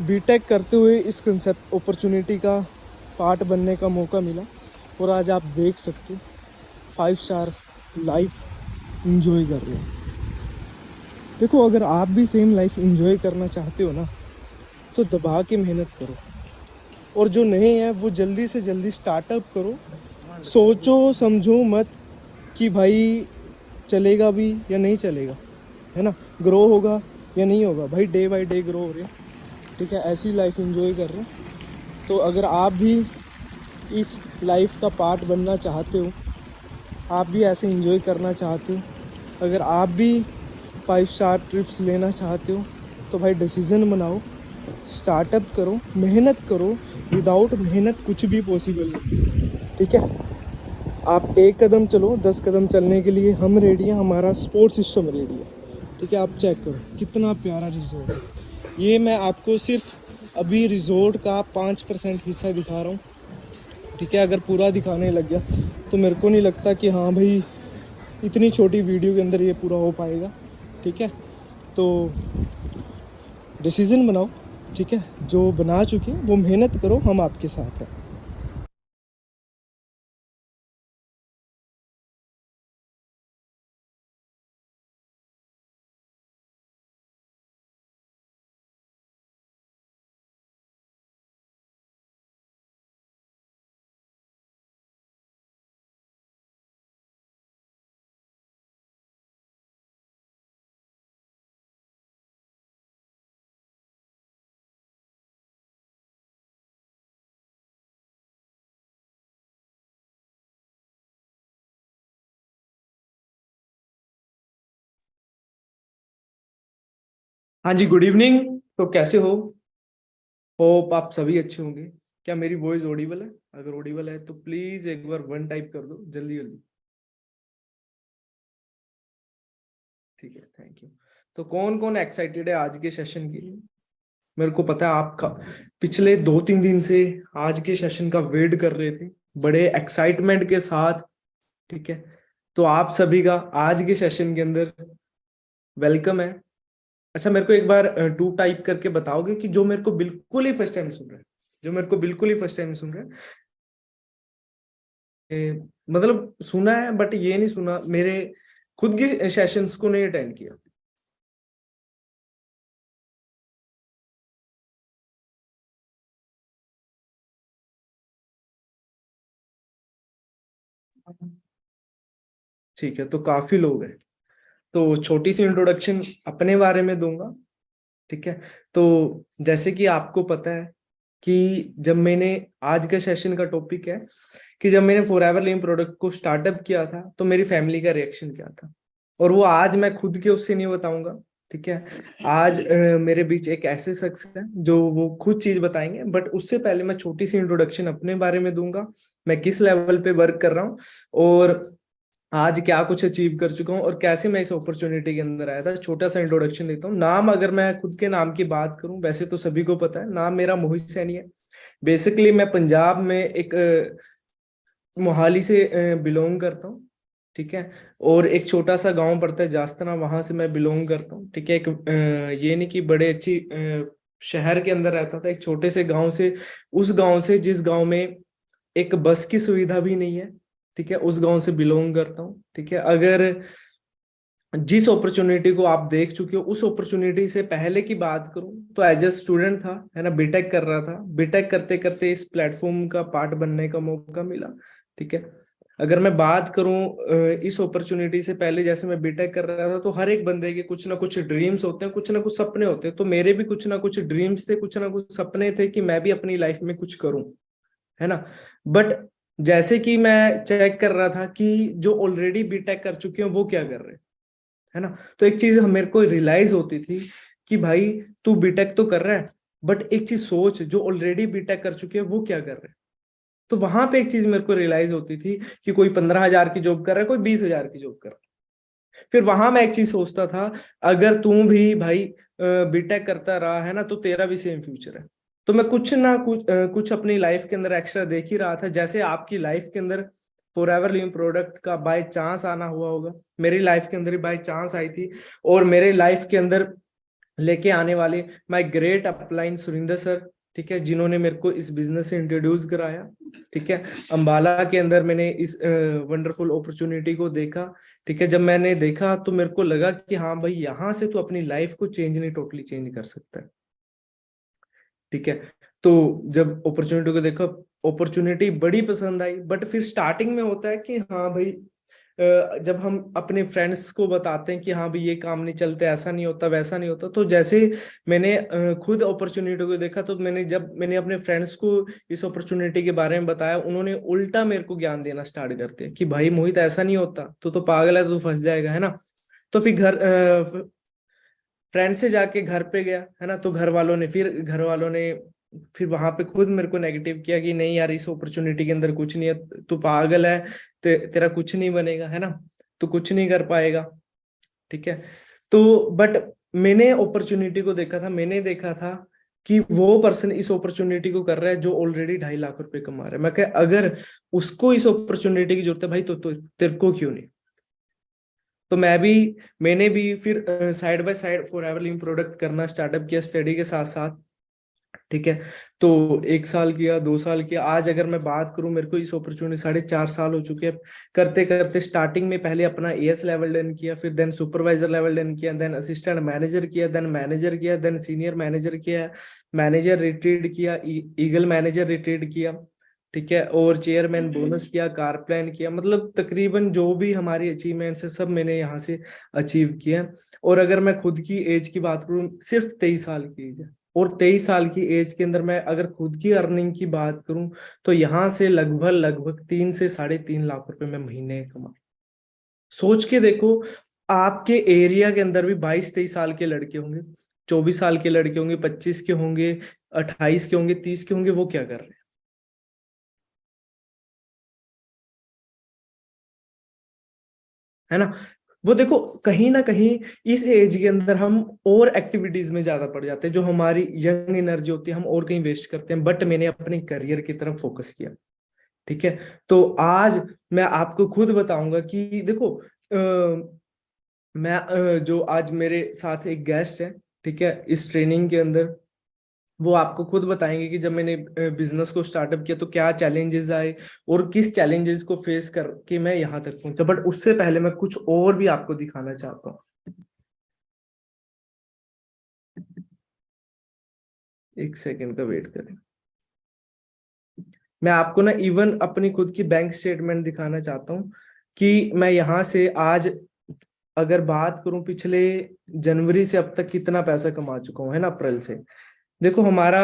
BTech करते हुए इस कंसेप्ट अपॉर्चुनिटी का पार्ट बनने का मौका मिला और आज आप देख सकते हो 5 स्टार लाइफ इंजॉय कर रहे हो। देखो, अगर आप भी सेम लाइफ इंजॉय करना चाहते हो ना, तो दबा के मेहनत करो। और जो नए हैं वो जल्दी से जल्दी स्टार्टअप करो। सोचो समझो मत कि भाई चलेगा भी या नहीं चलेगा, है ना, ग्रो होगा या नहीं होगा। भाई डे बाय डे ग्रो हो रहे हैं, ठीक है, ऐसी लाइफ इंजॉय कर रहे हैं। तो अगर आप भी इस लाइफ का पार्ट बनना चाहते हो, आप भी ऐसे इंजॉय करना चाहते हो, अगर आप भी 5 स्टार ट्रिप्स लेना चाहते हो, तो भाई डिसीज़न बनाओ, स्टार्टअप करो, मेहनत करो। विदाउट मेहनत कुछ भी पॉसिबल नहीं, ठीक है। आप एक कदम चलो, 10 कदम चलने के लिए हम रेडी हैं, हमारा सपोर्ट सिस्टम रेडी है, ठीक है। आप चेक करो कितना प्यारा रिजॉर्ट है। ये मैं आपको सिर्फ अभी रिजॉर्ट का 5% हिस्सा दिखा रहा हूँ, ठीक है। अगर पूरा दिखाने लग गया तो मेरे को नहीं लगता कि हाँ भाई इतनी छोटी वीडियो के अंदर ये पूरा हो पाएगा, ठीक है। तो डिसीज़न बनाओ, ठीक है। जो बना चुके हैं वो मेहनत करो, हम आपके साथ हैं। हाँ जी, गुड इवनिंग। तो कैसे हो? होप आप सभी अच्छे होंगे। क्या मेरी वॉइस ऑडिबल है? अगर ऑडिबल है तो प्लीज एक बार वन टाइप कर दो जल्दी जल्दी। ठीक है, थैंक यू। तो कौन कौन एक्साइटेड है आज के सेशन के लिए? मेरे को पता है आपका पिछले 2-3 दिन से आज के सेशन का वेट कर रहे थे बड़े एक्साइटमेंट के साथ, ठीक है। तो आप सभी का आज के सेशन के अंदर वेलकम है। अच्छा, मेरे को एक बार टू टाइप करके बताओगे कि जो मेरे को बिल्कुल ही फर्स्ट टाइम सुन रहे हैं, जो मेरे को बिल्कुल ही फर्स्ट टाइम सुन रहे हैं। मतलब सुना है बट ये नहीं सुना, मेरे खुद के सेशंस को नहीं अटेंड किया। ठीक है, तो काफी लोग हैं। तो छोटी सी इंट्रोडक्शन अपने बारे में दूंगा, ठीक है। तो जैसे कि आपको पता है कि जब मैंने, आज का सेशन का टॉपिक है कि जब मैंने फॉर एवर लिविंग प्रोडक्ट को स्टार्टअप किया था तो मेरी फैमिली का रिएक्शन क्या था। और वो आज मैं खुद के उससे नहीं बताऊंगा, ठीक है। आज मेरे बीच एक ऐसे शख्स है जो वो खुद चीज बताएंगे, बट उससे पहले मैं छोटी सी इंट्रोडक्शन अपने बारे में दूंगा। मैं किस लेवल पे वर्क कर रहा हूँ और आज क्या कुछ अचीव कर चुका हूँ और कैसे मैं इस अपॉर्चुनिटी के अंदर आया था। छोटा सा इंट्रोडक्शन देता हूँ। नाम, अगर मैं खुद के नाम की बात करूं, वैसे तो सभी को पता है, नाम मेरा मोहित सैनी है। बेसिकली मैं पंजाब में एक मोहाली से बिलोंग करता हूँ, ठीक है। और एक छोटा सा गांव पड़ता है जास्तना, वहां से मैं बिलोंग करता हूँ, ठीक है। एक ये नहीं कि बड़े अच्छी शहर के अंदर रहता था, एक छोटे से गांव से, उस गांव से जिस गांव में एक बस की सुविधा भी नहीं है, ठीक है, उस गांव से बिलोंग करता हूँ, ठीक है। अगर जिस अपॉर्चुनिटी को आप देख चुके हो उस अपॉर्चुनिटी से पहले की बात करूं तो एज ए स्टूडेंट था, है ना, बीटेक कर रहा था। बीटेक करते करते इस प्लेटफॉर्म का पार्ट बनने का मौका मिला, ठीक है। अगर मैं बात करूं इस अपॉर्चुनिटी से पहले, जैसे मैं बीटेक कर रहा था, तो हर एक बंदे के कुछ ना कुछ ड्रीम्स होते हैं, कुछ ना कुछ सपने होते हैं। तो मेरे भी कुछ ना कुछ ड्रीम्स थे, कुछ ना कुछ सपने थे कि मैं भी अपनी लाइफ में कुछ करूं, है ना। बट जैसे कि मैं चेक कर रहा था कि जो ऑलरेडी बीटेक कर चुके हैं वो क्या कर रहे हैं, है ना। तो एक चीज मेरे को रियलाइज होती थी कि भाई तू बीटेक तो कर रहा है, बट एक चीज सोच, जो ऑलरेडी बीटेक कर चुके हैं वो क्या कर रहे हैं। तो वहां पे एक चीज मेरे को रियलाइज होती थी कि कोई 15,000 की जॉब कर रहा है, कोई 20,000 की जॉब कर रहा है। फिर वहां मैं एक चीज सोचता था, अगर तू भी भाई बीटेक करता रहा है ना, तो तेरा भी सेम फ्यूचर है। तो मैं कुछ ना कुछ कुछ अपनी लाइफ के अंदर एक्स्ट्रा देख ही रहा था। जैसे आपकी लाइफ के अंदर फॉर एवर लिविंग प्रोडक्ट का बाय चांस आना हुआ होगा, मेरी लाइफ के अंदर ही बाय चांस आई थी। और मेरे लाइफ के अंदर लेके आने वाले my great upline Surinder sir, ठीक है, जिन्होंने मेरे को इस बिजनेस से इंट्रोड्यूस कराया। ठीक है, अंबाला के अंदर मैंने इस वंडरफुल अपॉर्चुनिटी को देखा। ठीक है, जब मैंने देखा तो मेरे को लगा कि हाँ भाई, यहाँ से तो अपनी लाइफ को चेंज नहीं, टोटली चेंज कर सकता है। ठीक है, तो जब अपॉर्चुनिटी को देखा, अपॉर्चुनिटी बड़ी पसंद आई। बट फिर स्टार्टिंग में होता है कि हाँ भाई, जब हम अपने फ्रेंड्स को बताते हैं कि हाँ भाई ये काम नहीं चलते, ऐसा नहीं होता, वैसा नहीं होता, तो जैसे मैंने खुद अपॉर्चुनिटी को देखा, तो मैंने अपने फ्रेंड्स को इस अपॉर्चुनिटी के बारे में बताया, उन्होंने उल्टा मेरे को ज्ञान देना स्टार्ट कर दिया कि भाई मोहित, ऐसा नहीं होता, तू तो पागल है, तू फंस जाएगा, है ना। तो फिर फ्रेंड से जाके घर पे गया, है ना, तो घर वालों ने फिर वहां पे खुद मेरे को नेगेटिव किया कि नहीं यार, इस अपॉर्चुनिटी के अंदर कुछ नहीं है, तू पागल है, तेरा कुछ नहीं बनेगा, है ना, तू कुछ नहीं कर पाएगा। ठीक है, तो बट मैंने अपॉर्चुनिटी को देखा था, मैंने देखा था कि वो पर्सन इस अपॉर्चुनिटी को कर रहा है जो ऑलरेडी 2.5 लाख रुपए कमा रहा है। मैं कह, अगर उसको इस अपॉर्चुनिटी की जरूरत है भाई, तो तेरे को क्यों नहीं। तो मैंने भी फिर side by side forever living product करना स्टार्टअप किया, स्टडी के साथ साथ। ठीक है, तो 1 साल किया, 2 साल किया, आज अगर मैं बात करूं, मेरे को इस अपॉर्चुनिटी 4.5 साल हो चुके हैं। करते करते स्टार्टिंग में पहले अपना एएस लेवल डन किया, फिर देन सुपरवाइजर लेवल डन किया, देन असिस्टेंट मैनेजर किया, देन मैनेजर किया, देन सीनियर मैनेजर किया, मैनेजर रिट्रीट किया, ईगल मैनेजर रिट्रीट किया। ठीक है, और चेयरमैन बोनस किया, कार प्लान किया, मतलब तकरीबन जो भी हमारी अचीवमेंट्स है सब मैंने यहाँ से अचीव किया। और अगर मैं खुद की एज की बात करूँ, सिर्फ 23 साल की एज है, और 23 साल की एज के अंदर मैं अगर खुद की अर्निंग की बात करूं, तो यहाँ से लगभग लगभग 3 से 3.5 लाख रुपए मैं महीने कमा। सोच के देखो, आपके एरिया के अंदर भी 22-23 साल के लड़के होंगे, 24 साल के लड़के होंगे, 25 के होंगे, 28 के होंगे, 30 के होंगे, वो क्या कर रहे हैं, है ना। वो देखो, कहीं ना कहीं इस एज के अंदर हम और एक्टिविटीज में ज्यादा पड़ जाते हैं, जो हमारी यंग एनर्जी होती है हम और कहीं वेस्ट करते हैं, बट मैंने अपने करियर की तरफ फोकस किया। ठीक है, तो आज मैं आपको खुद बताऊंगा कि देखो, जो आज मेरे साथ एक गेस्ट है, ठीक है, इस ट्रेनिंग के अंदर, वो आपको खुद बताएंगे कि जब मैंने बिजनेस को स्टार्टअप किया तो क्या चैलेंजेस आए, और किस चैलेंजेस को फेस करके मैं यहाँ तक पहुंचा। बट उससे पहले मैं कुछ और भी आपको दिखाना चाहता हूँ। एक सेकेंड का वेट करें। मैं आपको ना इवन अपनी खुद की बैंक स्टेटमेंट दिखाना चाहता हूँ कि मैं यहाँ से आज अगर बात करूं, पिछले जनवरी से अब तक कितना पैसा कमा चुका हूं, है ना, अप्रैल से। देखो, हमारा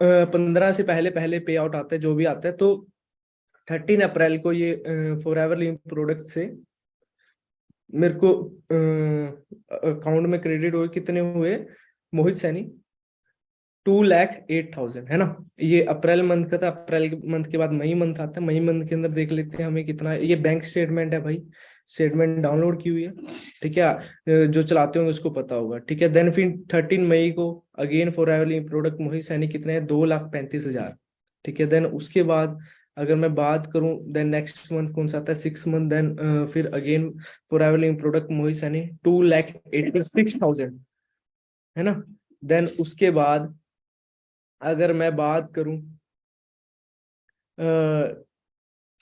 15 से पहले पहले पे आउट आता है, जो भी आता है, तो 13 अप्रैल को ये फॉरएवर लिविंग प्रोडक्ट से मेरे को अकाउंट में क्रेडिट हुए, कितने हुए मोहित सैनी, 2,08,000, है ना। ये अप्रैल मंथ का था, अप्रैल मंथ के बाद मई मंथ आता है, मई मंथ के अंदर देख लेते हैं हमें कितना है। ये बैंक स्टेटमेंट है भाई, स्टेटमेंट डाउनलोड की हुई है। ठीक है, जो चलाते होंगे उसको पता होगा। ठीक है, देन फिर 13 मई को अगेन फॉर एवरली प्रोडक्ट मोहित सैनी कितने हैं, 2,35,000। ठीक है, देन उसके बाद अगर मैं बात करूं, देन नेक्स्ट मंथ कौन सा आता है, 6 मंथ, देन फिर अगेन फॉर एवरली प्रोडक्ट मोहित सैनी 2,86,000, है ना। देन उसके बाद अगर मैं बात करूं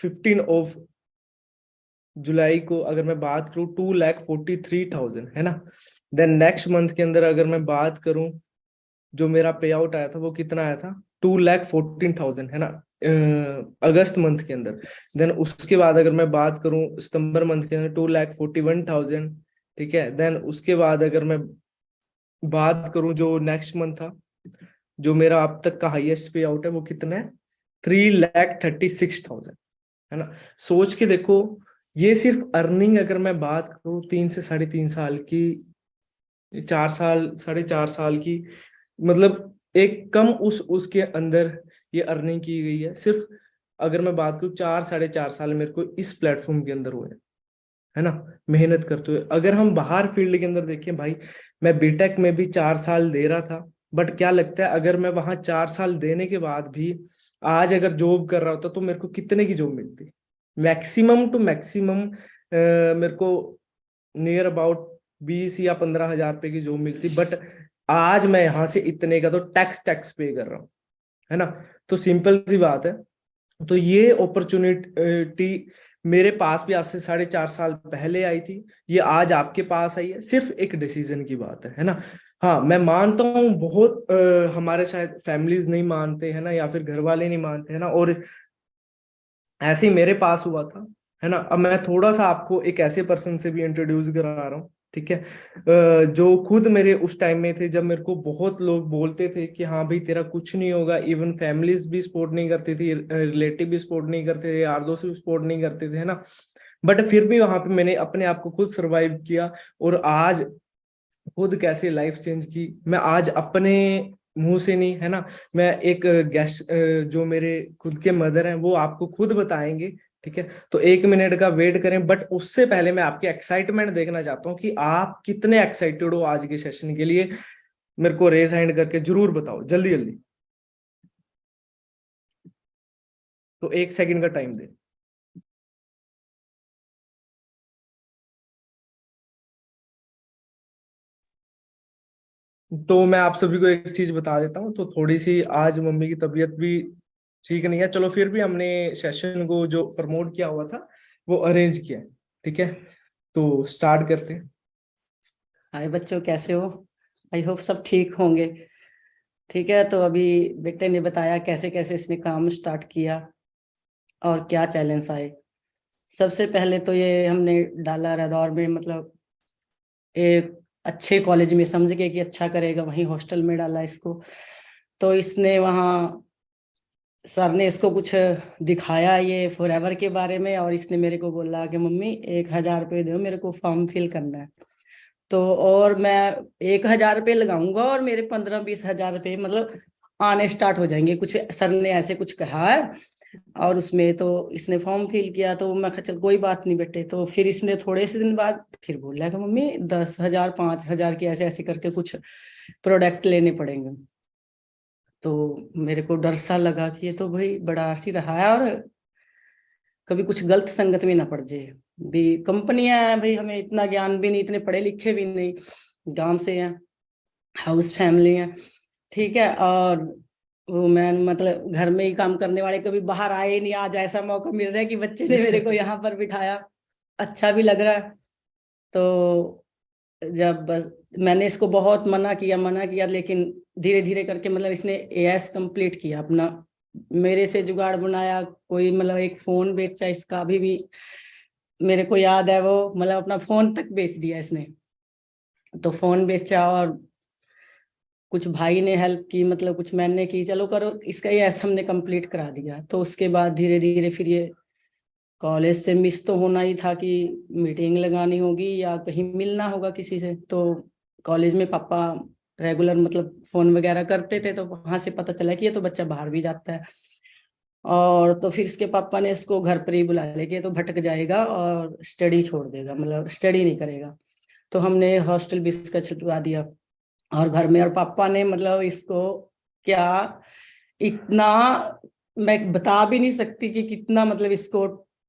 15 जुलाई को, अगर मैं बात करूं 2,43,000, है ना। देन नेक्स्ट मंथ के अंदर अगर मैं बात करूं, जो मेरा पे आउट आया था वो कितना आया था, 2,14,000, है ना, अगस्त मंथ के अंदर। देन उसके बाद अगर मैं बात करूं सितंबर मंथ के अंदर, 2,41,000। ठीक है, देन उसके बाद अगर मैं बात करूं जो नेक्स्ट मंथ था, जो मेरा अब तक का हाईएस्ट पे आउट है, वो कितना है, 3,36,000, है ना। सोच के देखो, ये सिर्फ अर्निंग अगर मैं बात करूं 3 से 3.5 साल की, 4 साल, 4.5 साल की, मतलब एक कम उसके अंदर ये अर्निंग की गई है। सिर्फ अगर मैं बात करूं 4 साढ़े 4 साल मेरे को इस प्लेटफॉर्म के अंदर हुए, है ना, मेहनत करते हुए। अगर हम बाहर फील्ड के अंदर देखें भाई, मैं बीटेक में भी 4 साल दे रहा था, बट क्या लगता है, अगर मैं वहां 4 साल देने के बाद भी आज अगर जॉब कर रहा होता तो मेरे को कितने की जॉब मिलती, मैक्सिमम टू मैक्सिमम मेरे को नियर अबाउट 20 या 15 हजार रुपए की जॉब मिलती। बट आज मैं यहाँ से इतने का तो टैक्स पे कर रहा हूँ, है ना। तो सिंपल सी बात है। तो ये अपॉर्चुनिटी मेरे पास भी आज से 4.5 साल पहले आई थी, ये आज आपके पास आई है, सिर्फ एक डिसीजन की बात है ना। हाँ, मैं मानता हूँ बहुत हमारे शायद फैमिलीज नहीं मानते हैं ना, या फिर घर वाले नहीं मानते हैं ना, और ऐसे ही मेरे पास हुआ था, है ना। अब मैं थोड़ा सा आपको एक ऐसे पर्सन से भी इंट्रोड्यूस करा रहा हूँ, ठीक है, जो खुद मेरे उस टाइम में थे जब मेरे को बहुत लोग बोलते थे कि हाँ भाई तेरा कुछ नहीं होगा, इवन फैमिलीज भी सपोर्ट नहीं करती थी, रिलेटिव भी सपोर्ट नहीं करते थे, यार दोस्त भी सपोर्ट नहीं करते थे, है ना। बट फिर भी वहां पे मैंने अपने आप को खुद सरवाइव किया, और आज खुद कैसे लाइफ चेंज की मैं आज अपने मुंह से नहीं, है ना, मैं एक गेस्ट जो मेरे खुद के मदर हैं वो आपको खुद बताएंगे, ठीक है। तो 1 मिनट का वेट करें, बट उससे पहले मैं आपकी एक्साइटमेंट देखना चाहता हूँ कि आप कितने एक्साइटेड हो आज के सेशन के लिए। मेरे को रेज हैंड करके जरूर बताओ, जल्दी जल्दी। तो 1 सेकंड का टाइम दे। तो मैं आप सभी को एक चीज बता देता हूँ, तो थोड़ी सी आज मम्मी की तबीयत भी ठीक नहीं है, चलो फिर भी हमने सेशन को जो प्रमोट किया हुआ था वो अरेंज किया है, ठीक है। तो स्टार्ट करते हैं। हाय बच्चों, कैसे हो? आई होप सब ठीक होंगे। ठीक है, तो अभी बेटे ने बताया कैसे कैसे इसने काम स्टार्ट किया और क्या चैलेंज आए। सबसे पहले तो ये हमने डाला रदौर में, मतलब एक अच्छे कॉलेज में, समझ के कि अच्छा करेगा, वहीं हॉस्टल में डाला इसको। तो इसने वहाँ सर ने इसको कुछ दिखाया ये फॉरएवर के बारे में, और इसने मेरे को बोला कि मम्मी 1,000 रुपये दो, मेरे को फॉर्म फिल करना है। तो और मैं 1,000 रुपये लगाऊंगा और मेरे 15-20 हजार रुपये मतलब आने स्टार्ट हो जाएंगे, कुछ सर ने ऐसे कुछ कहा है। और उसमें तो इसने फॉर्म फिल किया, तो मैं कहा चल कोई बात नहीं बेटे। तो फिर इसने थोड़े से दिन बाद फिर बोला कि मम्मी 10,000 5,000 की ऐसे ऐसे करके कुछ प्रोडक्ट लेने पड़ेंगे। तो मेरे को डर सा लगा कि ये तो भाई बड़ा आरसी रहा है, और कभी कुछ गलत संगत में ना पड़ जाए। भी कंपनियां हैं भाई, हमें इतना ज्ञान भी नहीं, इतने पढ़े लिखे भी नहीं, गांव से हैं, हाउस फैमिली है, ठीक है। और वो मैं मतलब घर में ही काम करने वाले कभी बाहर आए ही नहीं, आज ऐसा मौका मिल रहा है कि बच्चे ने मेरे को यहाँ पर बिठाया, अच्छा भी लग रहा है। तो जब बस मैंने इसको बहुत मना किया, लेकिन धीरे धीरे करके मतलब इसने एएस कंप्लीट किया अपना, मेरे से जुगाड़ बनाया, कोई मतलब एक फोन बेचा इसका, अभी भी मेरे को याद है वो, मतलब अपना फोन तक बेच दिया इसने। तो फोन बेचा, और कुछ भाई ने हेल्प की, मतलब कुछ मैंने की, चलो करो इसका ये ऐसा हमने कंप्लीट करा दिया। तो उसके बाद धीरे धीरे फिर ये कॉलेज से मिस तो होना ही था कि मीटिंग लगानी होगी या कहीं मिलना होगा किसी से। तो कॉलेज में पापा रेगुलर मतलब फोन वगैरह करते थे, तो वहां से पता चला कि ये तो बच्चा बाहर भी जाता है। और तो फिर इसके पापा ने इसको घर पर ही बुला लिया कि ये तो भटक जाएगा और स्टडी छोड़ देगा, मतलब स्टडी नहीं करेगा। तो हमने हॉस्टल भी इसका छुटवा दिया, और घर में, और पापा ने मतलब इसको क्या इतना, मैं बता भी नहीं सकती कि कितना मतलब इसको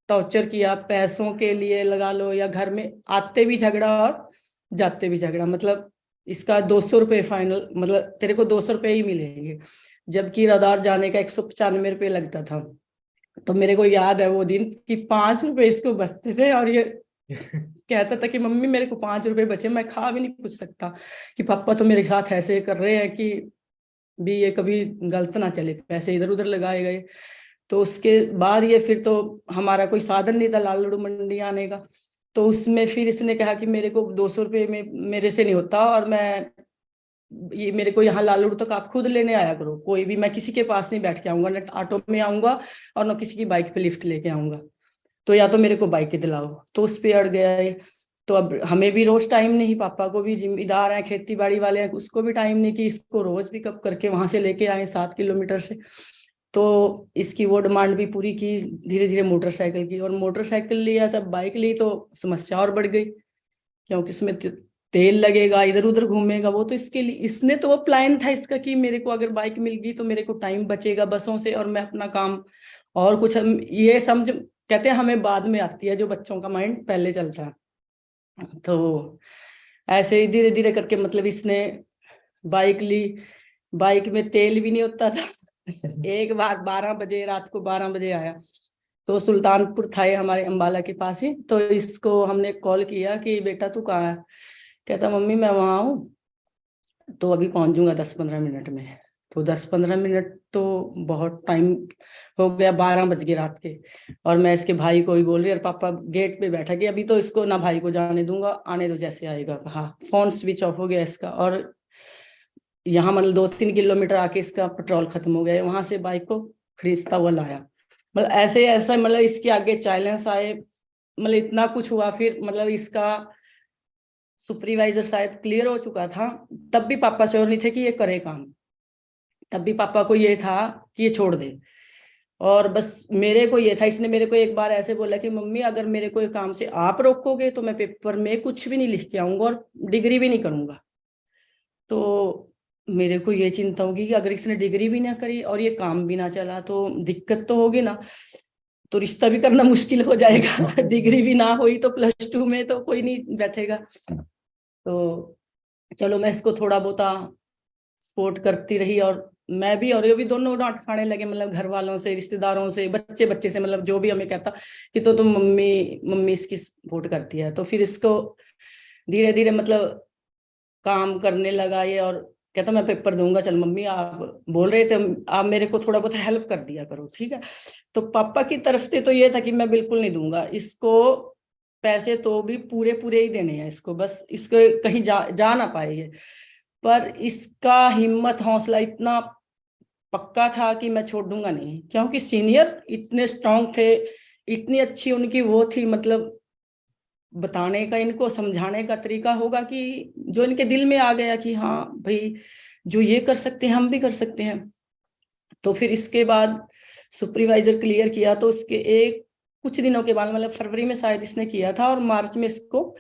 टॉर्चर किया, पैसों के लिए लगा लो, या घर में आते भी झगड़ा और जाते भी झगड़ा। मतलब इसका 200 रुपये फाइनल, मतलब तेरे को 200 रुपये ही मिलेंगे, जबकि रदार जाने का 195 रुपये लगता था। तो मेरे को याद है वो दिन कि 5 रुपये इसको बचते थे, और ये कहता था कि मम्मी मेरे को 5 रुपए बचे, मैं खा भी नहीं पूछ सकता कि पापा तो मेरे साथ ऐसे कर रहे हैं कि भी ये कभी गलत ना चले, पैसे इधर उधर लगाए गए। तो उसके बाद ये फिर तो हमारा कोई साधन नहीं था लाल लड्डू मंडी आने का। तो उसमें फिर इसने कहा कि मेरे को 200 रुपये में मेरे से नहीं होता, और मैं ये मेरे को यहाँ लाल लड्डू तक आप खुद लेने आया करो, कोई भी, मैं किसी के पास नहीं बैठ के आऊंगा, ना ऑटो में आऊंगा और ना किसी की बाइक पे लिफ्ट लेके आऊंगा। तो या तो मेरे को बाइक दिलाओ। तो उस पे अड़ गया है। तो अब हमें भी रोज टाइम नहीं, पापा को भी जिम्मेदार है, खेती बाड़ी वाले हैं, उसको भी टाइम नहीं कि इसको रोज पिकअप करके वहां से लेके आए 7 किलोमीटर से। तो इसकी वो डिमांड भी पूरी की, धीरे धीरे मोटरसाइकिल की, और मोटरसाइकिल लिया, तब बाइक ली तो समस्या और बढ़ गई, क्योंकि उसमें तेल लगेगा, इधर उधर घूमेगा वो। तो इसके लिए इसने तो वो प्लान था इसका कि मेरे को अगर बाइक मिल गई तो मेरे को टाइम बचेगा बसों से, और मैं अपना काम और कुछ, हम ये समझ, कहते हैं हमें बाद में आती है, जो बच्चों का माइंड पहले चलता है। तो ऐसे ही धीरे धीरे करके मतलब इसने बाइक ली, बाइक में तेल भी नहीं होता था। एक बार 12 बजे, रात को 12 बजे आया। तो सुल्तानपुर था ये हमारे अम्बाला के पास ही। तो इसको हमने कॉल किया कि बेटा तू कहाँ है? कहता मम्मी मैं वहां हूँ, तो अभी पहुंच जाऊंगा 10-15 मिनट में। तो 10-15 मिनट तो बहुत टाइम हो गया, 12 बज गए रात के। और मैं इसके भाई को ही बोल रही, और पापा गेट पे बैठा कि अभी तो इसको ना भाई को जाने दूंगा, आने दो जैसे आएगा। कहा फोन स्विच ऑफ हो गया इसका, और यहाँ मतलब 2-3 किलोमीटर आके इसका पेट्रोल खत्म हो गया। वहां से बाइक को खरीदता हुआ लाया। मतलब ऐसे ऐसा, मतलब इसके आगे चैलेंज आए, मतलब इतना कुछ हुआ। फिर मतलब इसका सुपरवाइजर शायद क्लियर हो चुका था, तब भी पापा श्योर नहीं थे कि ये करे काम। तब भी पापा को ये था कि ये छोड़ दे। और बस मेरे को ये था, इसने मेरे को एक बार ऐसे बोला कि मम्मी अगर मेरे को ये काम से आप रोकोगे तो मैं पेपर में कुछ भी नहीं लिख के आऊंगा और डिग्री भी नहीं करूंगा। तो मेरे को ये चिंता होगी कि अगर इसने डिग्री भी ना करी और ये काम भी ना चला तो दिक्कत तो होगी ना, तो रिश्ता भी करना मुश्किल हो जाएगा। डिग्री भी ना हुई तो +2 में तो कोई नहीं बैठेगा। तो चलो मैं इसको थोड़ा बहुत सपोर्ट करती रही, और मैं भी और ये भी दोनों डांट खाने लगे, मतलब घर वालों से, रिश्तेदारों से, बच्चे बच्चे से, मतलब जो भी हमें कहता कि तो तुम मम्मी मम्मी इसकी सपोर्ट करती है। तो फिर इसको धीरे धीरे मतलब काम करने लगा ये, और कहता मैं पेपर दूंगा, चल मम्मी आप बोल रहे थे आप मेरे को थोड़ा बहुत हेल्प कर दिया करो, ठीक है। तो पापा की तरफ से तो ये था कि मैं बिल्कुल नहीं दूंगा इसको पैसे, तो भी पूरे पूरे ही देने हैं इसको, बस इसको कहीं जा ना पाए ये। पर इसका हिम्मत हौसला इतना पक्का था कि मैं छोड़ दूंगा नहीं, क्योंकि सीनियर इतने स्ट्रांग थे, इतनी अच्छी उनकी वो थी, मतलब बताने का, इनको समझाने का तरीका होगा कि जो इनके दिल में आ गया कि हाँ भाई जो ये कर सकते हैं हम भी कर सकते हैं। तो फिर इसके बाद सुपरवाइजर क्लियर किया, तो उसके एक कुछ दिनों के बाद, मतलब फरवरी में शायद इसने किया था, और मार्च में इसको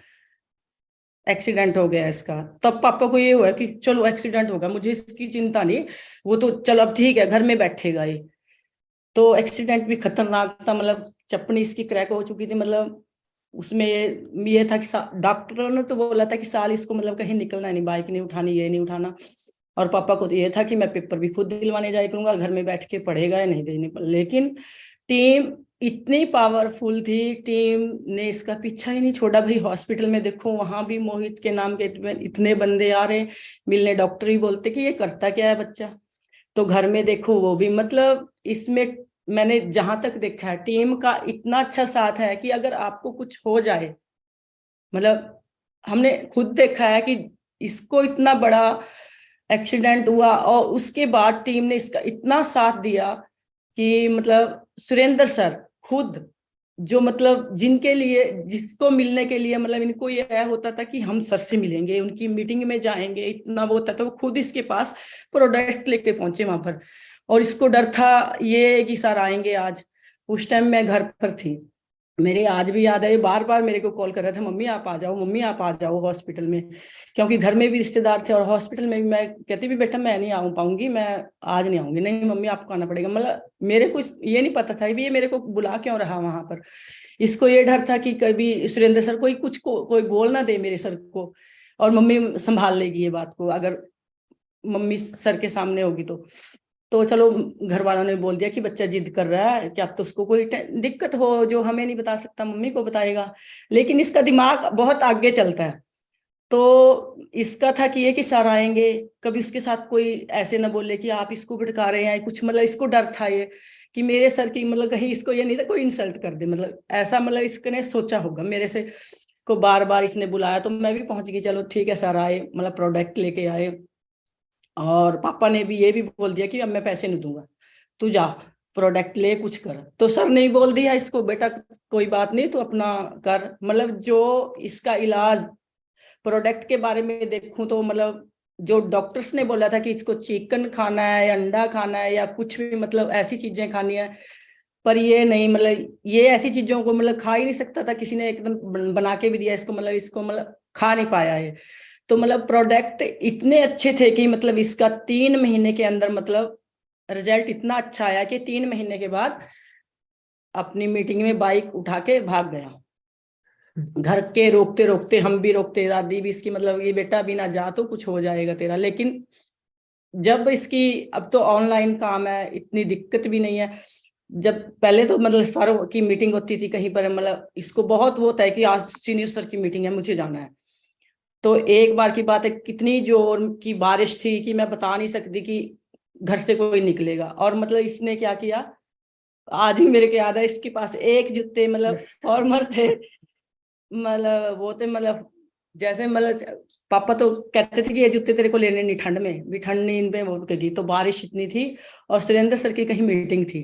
एक्सीडेंट हो गया इसका। तब पापा को ये हुआ कि चलो एक्सीडेंट होगा, मुझे इसकी चिंता नहीं, वो तो चल अब ठीक है घर में बैठेगा ये। तो एक्सीडेंट भी खतरनाक था, मतलब चपनी इसकी क्रैक हो चुकी थी, मतलब उसमें ये था कि डॉक्टरों ने तो बोला था कि साल इसको मतलब कहीं निकलना नहीं, बाइक नहीं उठानी, ये नहीं उठाना। और पापा को तो ये था कि मैं पेपर भी खुद दिलवाने जाया करूंगा, घर में बैठ के पढ़ेगा या नहीं देने। लेकिन टीम इतनी पावरफुल थी, टीम ने इसका पीछा ही नहीं छोड़ा। भाई हॉस्पिटल में देखो, वहां भी मोहित के नाम के इतने बंदे आ रहे मिलने, डॉक्टर ही बोलते कि ये करता क्या है बच्चा। तो घर में देखो वो भी, मतलब इसमें मैंने जहां तक देखा है टीम का इतना अच्छा साथ है कि अगर आपको कुछ हो जाए, मतलब हमने खुद देखा है कि इसको इतना बड़ा एक्सीडेंट हुआ और उसके बाद टीम ने इसका इतना साथ दिया कि मतलब सुरेंद्र सर खुद, जो मतलब जिनके लिए, जिसको मिलने के लिए मतलब इनको ये होता था कि हम सर से मिलेंगे, उनकी मीटिंग में जाएंगे, इतना वो होता था, वो खुद इसके पास प्रोडक्ट लेके पहुंचे वहां पर। और इसको डर था ये कि सर आएंगे आज। उस टाइम मैं घर पर थी, मेरे आज भी याद है, बार बार मेरे को कॉल कर रहा था, मम्मी आप आ जाओ, मम्मी आप आ जाओ हॉस्पिटल में। क्योंकि घर में भी रिश्तेदार थे और हॉस्पिटल में भी मैं कहती भी बेटा मैं नहीं आ पाऊंगी, मैं आज नहीं आऊंगी। नहीं मम्मी आपको आना पड़ेगा। मतलब मेरे को ये नहीं पता था भी ये मेरे को बुला क्यों रहा वहां पर। इसको ये डर था कि कभी सुरेंद्र सर कोई कुछ कोई बोल ना दे मेरे सर को, और मम्मी संभाल लेगी ये बात को अगर मम्मी सर के सामने होगी तो चलो घर वालों ने बोल दिया कि बच्चा जिद कर रहा है, क्या तो उसको कोई दिक्कत हो जो हमें नहीं बता सकता, मम्मी को बताएगा। लेकिन इसका दिमाग बहुत आगे चलता है। तो इसका था कि ये कि सर आएंगे, कभी उसके साथ कोई ऐसे ना बोले कि आप इसको भटका रहे हैं कुछ, मतलब इसको डर था ये कि मेरे सर की, मतलब कहीं इसको ये नहीं था कोई इंसल्ट कर दे, मतलब ऐसा, मतलब इसने सोचा होगा मेरे से। को बार बार इसने बुलाया तो मैं भी पहुंच गई, चलो ठीक है सर आए, मतलब प्रोडक्ट लेके आए। और पापा ने भी ये भी बोल दिया कि अब मैं पैसे नहीं दूंगा, तू जा प्रोडक्ट ले कुछ कर। तो सर ने ही बोल दिया इसको बेटा कोई बात नहीं तू अपना कर। मतलब जो इसका इलाज, प्रोडक्ट के बारे में देखूं तो मतलब जो डॉक्टर्स ने बोला था कि इसको चिकन खाना है या अंडा खाना है या कुछ भी, मतलब ऐसी चीजें खानी है, पर ये नहीं, मतलब ये ऐसी चीजों को मतलब खा ही नहीं सकता था। किसी ने एकदम बना के भी दिया इसको, मतलब इसको मतलब खा नहीं पाया है। तो मतलब प्रोडक्ट इतने अच्छे थे कि मतलब इसका 3 महीने के अंदर मतलब रिजल्ट इतना अच्छा आया कि 3 महीने के बाद अपनी मीटिंग में बाइक उठा के भाग गया। घर के रोकते रोकते हम भी रोकते, दादी भी इसकी मतलब ये बेटा भी ना जा तो कुछ हो जाएगा तेरा। लेकिन जब इसकी अब तो ऑनलाइन काम है, इतनी दिक्कत भी नहीं है। जब पहले तो मतलब सर की मीटिंग होती थी कहीं पर, मतलब इसको बहुत वो होता है कि आज सीनियर सर की मीटिंग है, मुझे जाना है। तो एक बार की बात है, कितनी जोर की बारिश थी कि मैं बता नहीं सकती कि घर से कोई निकलेगा। और मतलब इसने क्या किया, आज ही मेरे को याद है, इसके पास एक जूते मतलब फॉर्मल थे, मतलब वो थे मतलब जैसे मतलब पापा तो कहते थे कि ये जूते तेरे को लेने नहीं, ठंड में भी, ठंड नहीं इनमें वो कहेगी। तो बारिश इतनी थी और सुरेंद्र सर की कहीं मीटिंग थी,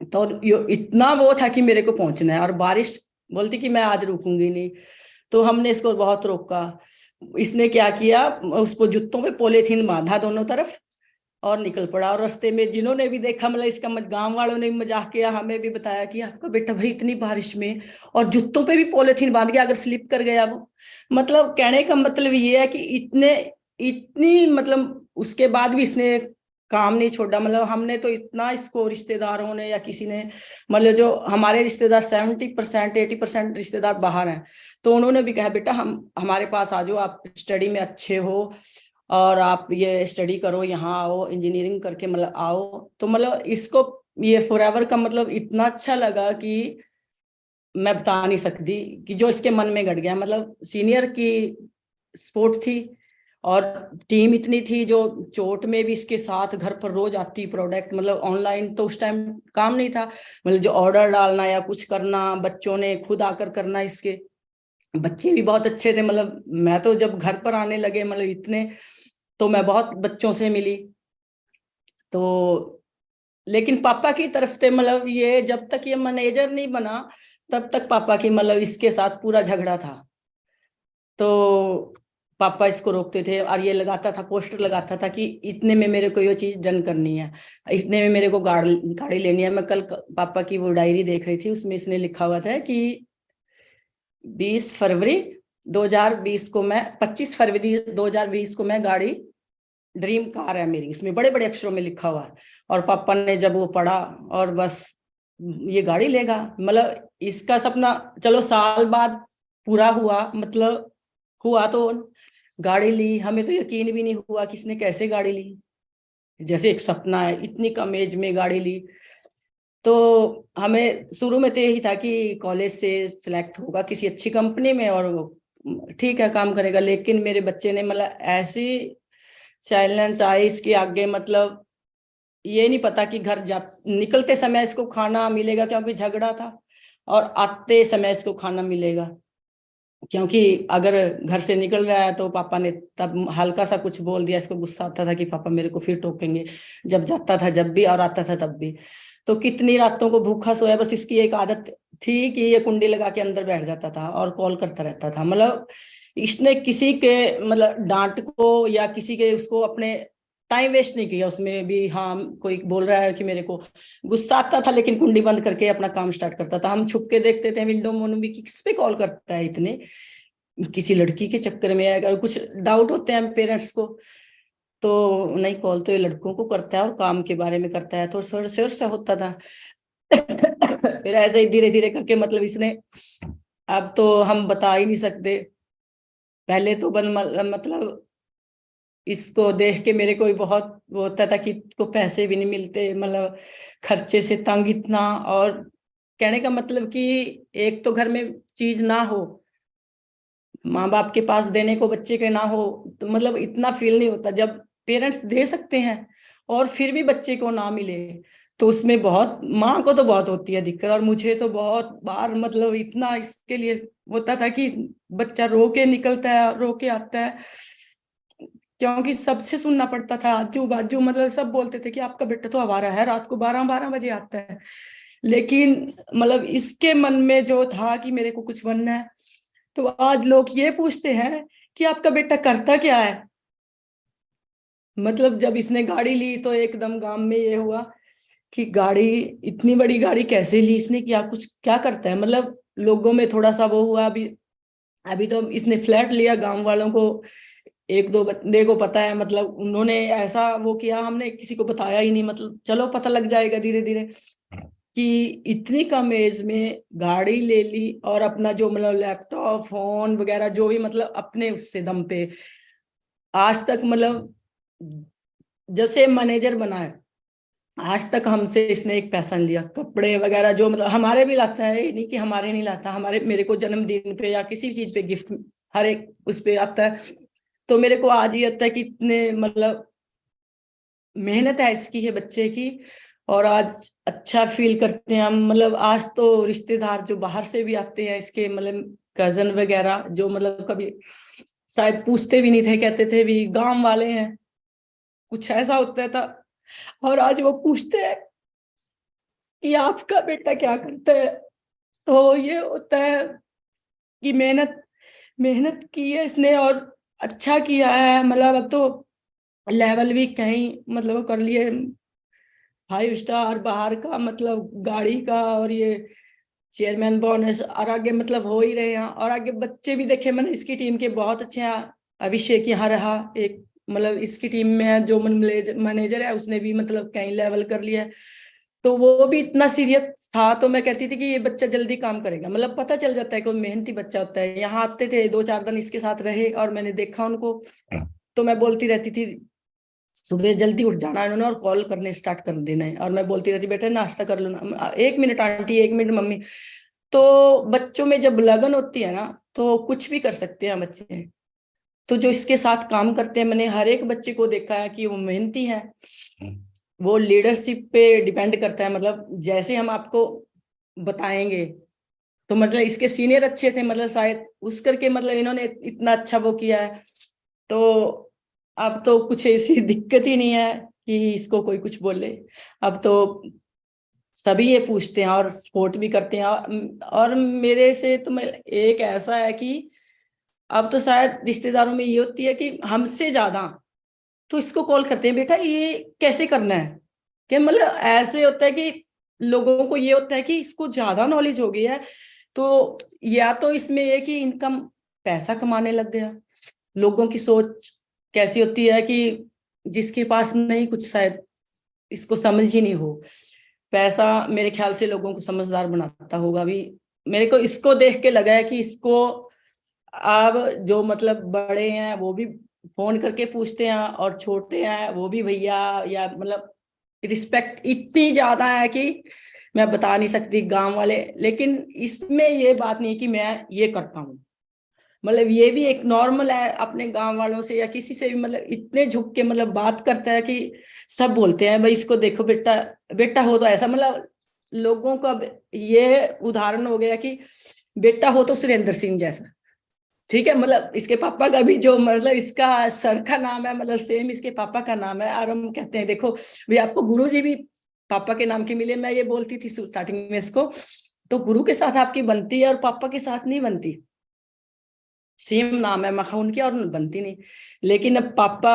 तो यो इतना वो था कि मेरे को पहुंचना है, और बारिश बोलती कि मैं आज रुकूंगी नहीं। तो हमने इसको बहुत रोका। इसने क्या किया, उसको जूतों पे पॉलीथीन बांधा दोनों तरफ और निकल पड़ा। और रास्ते में जिन्होंने भी देखा, मतलब इसका गांव वालों ने भी मजाक किया, हमें भी बताया कि आपका बेटा भाई इतनी बारिश में और जूतों पे भी पॉलीथीन बांध गया, अगर स्लिप कर गया वो। मतलब कहने का मतलब ये है कि इतने इतनी मतलब उसके बाद भी इसने काम नहीं छोड़ा। मतलब हमने तो इतना इसको, रिश्तेदारों ने या किसी ने, मतलब जो हमारे रिश्तेदार 70% 80% रिश्तेदार बाहर हैं, तो उन्होंने भी कहा बेटा हम हमारे पास आ जाओ, आप स्टडी में अच्छे हो और आप ये स्टडी करो, यहाँ आओ इंजीनियरिंग करके मतलब आओ। तो मतलब इसको ये फॉरएवर का मतलब इतना अच्छा लगा कि मैं बता नहीं सकती कि जो इसके मन में गड़ गया। मतलब सीनियर की स्पोर्ट थी और टीम इतनी थी जो चोट में भी इसके साथ घर पर रोज आती प्रोडक्ट, मतलब ऑनलाइन तो उस टाइम काम नहीं था, मतलब जो ऑर्डर डालना या कुछ करना बच्चों ने खुद आकर करना। इसके बच्चे भी बहुत अच्छे थे, मतलब मैं तो जब घर पर आने लगे मतलब इतने, तो मैं बहुत बच्चों से मिली। तो लेकिन पापा की तरफ से मतलब ये जब तक ये मैनेजर नहीं बना तब तक पापा की मतलब इसके साथ पूरा झगड़ा था। तो पापा इसको रोकते थे और ये लगाता था, पोस्टर लगाता था कि इतने में मेरे को ये चीज डन करनी है, इतने में मेरे को गाड़ी गाड़ी लेनी है। मैं कल पापा की वो डायरी देख रही थी, उसमें इसने लिखा हुआ था कि 20 फरवरी 2020 को मैं 25 फरवरी 2020 को मैं गाड़ी, ड्रीम कार है मेरी, इसमें बड़े बड़े अक्षरों में लिखा हुआ है। और पापा ने जब वो पढ़ा और बस ये गाड़ी लेगा, मतलब इसका सपना चलो साल बाद पूरा हुआ, मतलब हुआ तो गाड़ी ली। हमें तो यकीन भी नहीं हुआ कि इसने कैसे गाड़ी ली, जैसे एक सपना है, इतनी कम एज में गाड़ी ली। तो हमें शुरू में तो यही था कि कॉलेज से सिलेक्ट होगा किसी अच्छी कंपनी में और वो ठीक है काम करेगा। लेकिन मेरे बच्चे ने मतलब ऐसी चैलेंज आई इसके आगे, मतलब ये नहीं पता कि घर जा निकलते समय इसको खाना मिलेगा क्योंकि झगड़ा था, और आते समय इसको खाना मिलेगा क्योंकि अगर घर से निकल रहा है तो पापा ने तब हल्का सा कुछ बोल दिया, इसको गुस्सा आता था कि पापा मेरे को फिर टोकेंगे। जब जाता था जब भी और आता था तब भी। तो कितनी रातों को भूखा सोया, बस इसकी एक आदत थी कि ये कुंडी लगा के अंदर बैठ जाता था और कॉल करता रहता था। मतलब इसने किसी के मतलब डांट को या किसी के उसको अपने टाइम वेस्ट नहीं किया उसमें भी। हाँ कोई बोल रहा है कि मेरे को गुस्सा आता था, लेकिन कुंडी बंद करके अपना काम स्टार्ट करता था। हम छुप के देखते थे विंडो में भी कि किस पे कॉल करता है इतने, किसी लड़की के चक्कर में है। अगर कुछ डाउट होते हैं पेरेंट्स को तो नहीं, कॉल तो ये लड़कों को करता है और काम के बारे में करता है, तो थोड़ा शोर सा होता था। फिर ऐसे ही धीरे धीरे करके मतलब इसने, अब तो हम बता ही नहीं सकते। पहले तो मतलब इसको देख के मेरे को भी बहुत वो होता था कि इसको पैसे भी नहीं मिलते, मतलब खर्चे से तंग इतना। और कहने का मतलब कि एक तो घर में चीज ना हो, माँ बाप के पास देने को बच्चे के ना हो, तो मतलब इतना फील नहीं होता। जब पेरेंट्स दे सकते हैं और फिर भी बच्चे को ना मिले, तो उसमें बहुत माँ को तो बहुत होती है दिक्कत। और मुझे तो बहुत बार मतलब इतना इसके लिए होता था कि बच्चा रो के निकलता है, रो के आता है, क्योंकि सबसे सुनना पड़ता था, आजू बाजू मतलब सब बोलते थे कि आपका बेटा तो आवारा है, रात को 12-12 बजे आता है। लेकिन मतलब इसके मन में जो था कि मेरे को कुछ बनना है। तो आज लोग ये पूछते हैं कि आपका बेटा करता क्या है। मतलब जब इसने गाड़ी ली तो एकदम गांव में ये हुआ कि गाड़ी, इतनी बड़ी गाड़ी कैसे ली इसने, क्या कुछ क्या करता है, मतलब लोगों में थोड़ा सा वो हुआ। अभी अभी तो इसने फ्लैट लिया, गांव वालों को एक दो बंदे को पता है, मतलब उन्होंने ऐसा वो किया, हमने किसी को बताया ही नहीं, मतलब चलो पता लग जाएगा धीरे धीरे। कि इतनी कम एज में गाड़ी ले ली और अपना जो मतलब लैपटॉप फोन वगैरह जो भी मतलब अपने उससे दम पे आज तक मतलब जब से मैनेजर बना है आज तक हमसे इसने एक पैसा नहीं लिया। कपड़े वगैरह जो मतलब हमारे भी लाता है, ये नहीं कि हमारे नहीं लाता, हमारे मेरे को जन्मदिन पे या किसी चीज पे गिफ्ट हर एक उस पे आता है। तो मेरे को आज ये आता है कि इतने मतलब मेहनत है इसकी है बच्चे की, और आज अच्छा फील करते हैं हम। मतलब आज तो रिश्तेदार जो बाहर से भी आते हैं इसके मतलब कजन वगैरह जो मतलब कभी शायद पूछते भी नहीं थे, कहते थे भी गांव वाले हैं, कुछ ऐसा होता था, और आज वो पूछते हैं कि आपका बेटा क्या करता है। तो ये होता है कि मेहनत मेहनत की है इसने और अच्छा किया है। मतलब अब तो लेवल भी कहीं मतलब कर लिए 5 स्टार बाहर का, मतलब गाड़ी का, और ये चेयरमैन बोनस, और आगे मतलब हो ही रहे हैं। और आगे बच्चे भी देखे मैंने इसकी टीम के बहुत अच्छे हैं। अभिषेक यहाँ रहा एक, मतलब इसकी टीम में है जो मैनेजर है, उसने भी मतलब कहीं लेवल कर लिया है। तो वो भी इतना सीरियस था, तो मैं कहती थी कि ये बच्चा जल्दी काम करेगा, मतलब पता चल जाता है कि वो मेहनती बच्चा होता है। यहाँ आते थे 2-4 दिन इसके साथ रहे और मैंने देखा उनको, तो मैं बोलती रहती थी सुबह जल्दी उठ जाना इन्होंने और कॉल करने स्टार्ट कर देना है, और मैं बोलती रहती बेटा नाश्ता कर लो ना, 1 मिनट आंटी, 1 मिनट मम्मी। तो बच्चों में जब लगन होती है ना तो कुछ भी कर सकते हैं बच्चे। तो जो इसके साथ काम करते हैं मैंने हर एक बच्चे को देखा है कि वो मेहनती है। वो लीडरशिप पे डिपेंड करता है, मतलब जैसे हम आपको बताएंगे। तो मतलब इसके सीनियर अच्छे थे, मतलब शायद उस करके मतलब इन्होंने इतना अच्छा वो किया है। तो अब तो कुछ ऐसी दिक्कत ही नहीं है कि इसको कोई कुछ बोले। अब तो सभी ये पूछते हैं और सपोर्ट भी करते हैं। और मेरे से तो मैं एक ऐसा है कि अब तो शायद रिश्तेदारों में ये होती है कि हमसे ज्यादा तो इसको कॉल करते हैं बेटा ये कैसे करना है। कि मतलब ऐसे होता है कि लोगों को ये होता है कि इसको ज्यादा नॉलेज हो गई है, तो या तो इसमें ये कि इनकम पैसा कमाने लग गया। लोगों की सोच कैसी होती है कि जिसके पास नहीं कुछ शायद इसको समझ ही नहीं हो। पैसा मेरे ख्याल से लोगों को समझदार बनाता होगा भी। मेरे को इसको देख के लगा है कि इसको अब जो मतलब बड़े हैं वो भी फोन करके पूछते हैं, और छोटे हैं वो भी भैया, या मतलब रिस्पेक्ट इतनी ज्यादा है कि मैं बता नहीं सकती गांव वाले। लेकिन इसमें ये बात नहीं कि मैं ये करता हूँ, मतलब ये भी एक नॉर्मल है अपने गांव वालों से या किसी से भी, मतलब इतने झुक के मतलब बात करता है कि सब बोलते हैं भाई इसको देखो बेटा, बेटा हो तो ऐसा, मतलब लोगों का ये उदाहरण हो गया कि बेटा हो तो सुरेंद्र सिंह जैसा। ठीक है, मतलब इसके पापा का भी जो मतलब इसका सर का नाम है मतलब सेम इसके पापा का नाम है, और हम कहते हैं देखो भाई आपको गुरु जी भी पापा के नाम के मिले। मैं ये बोलती थी स्टार्टिंग में इसको, तो गुरु के साथ आपकी बनती है और पापा के साथ नहीं बनती। सेम नाम है मखा उनकी और बनती नहीं। लेकिन अब पापा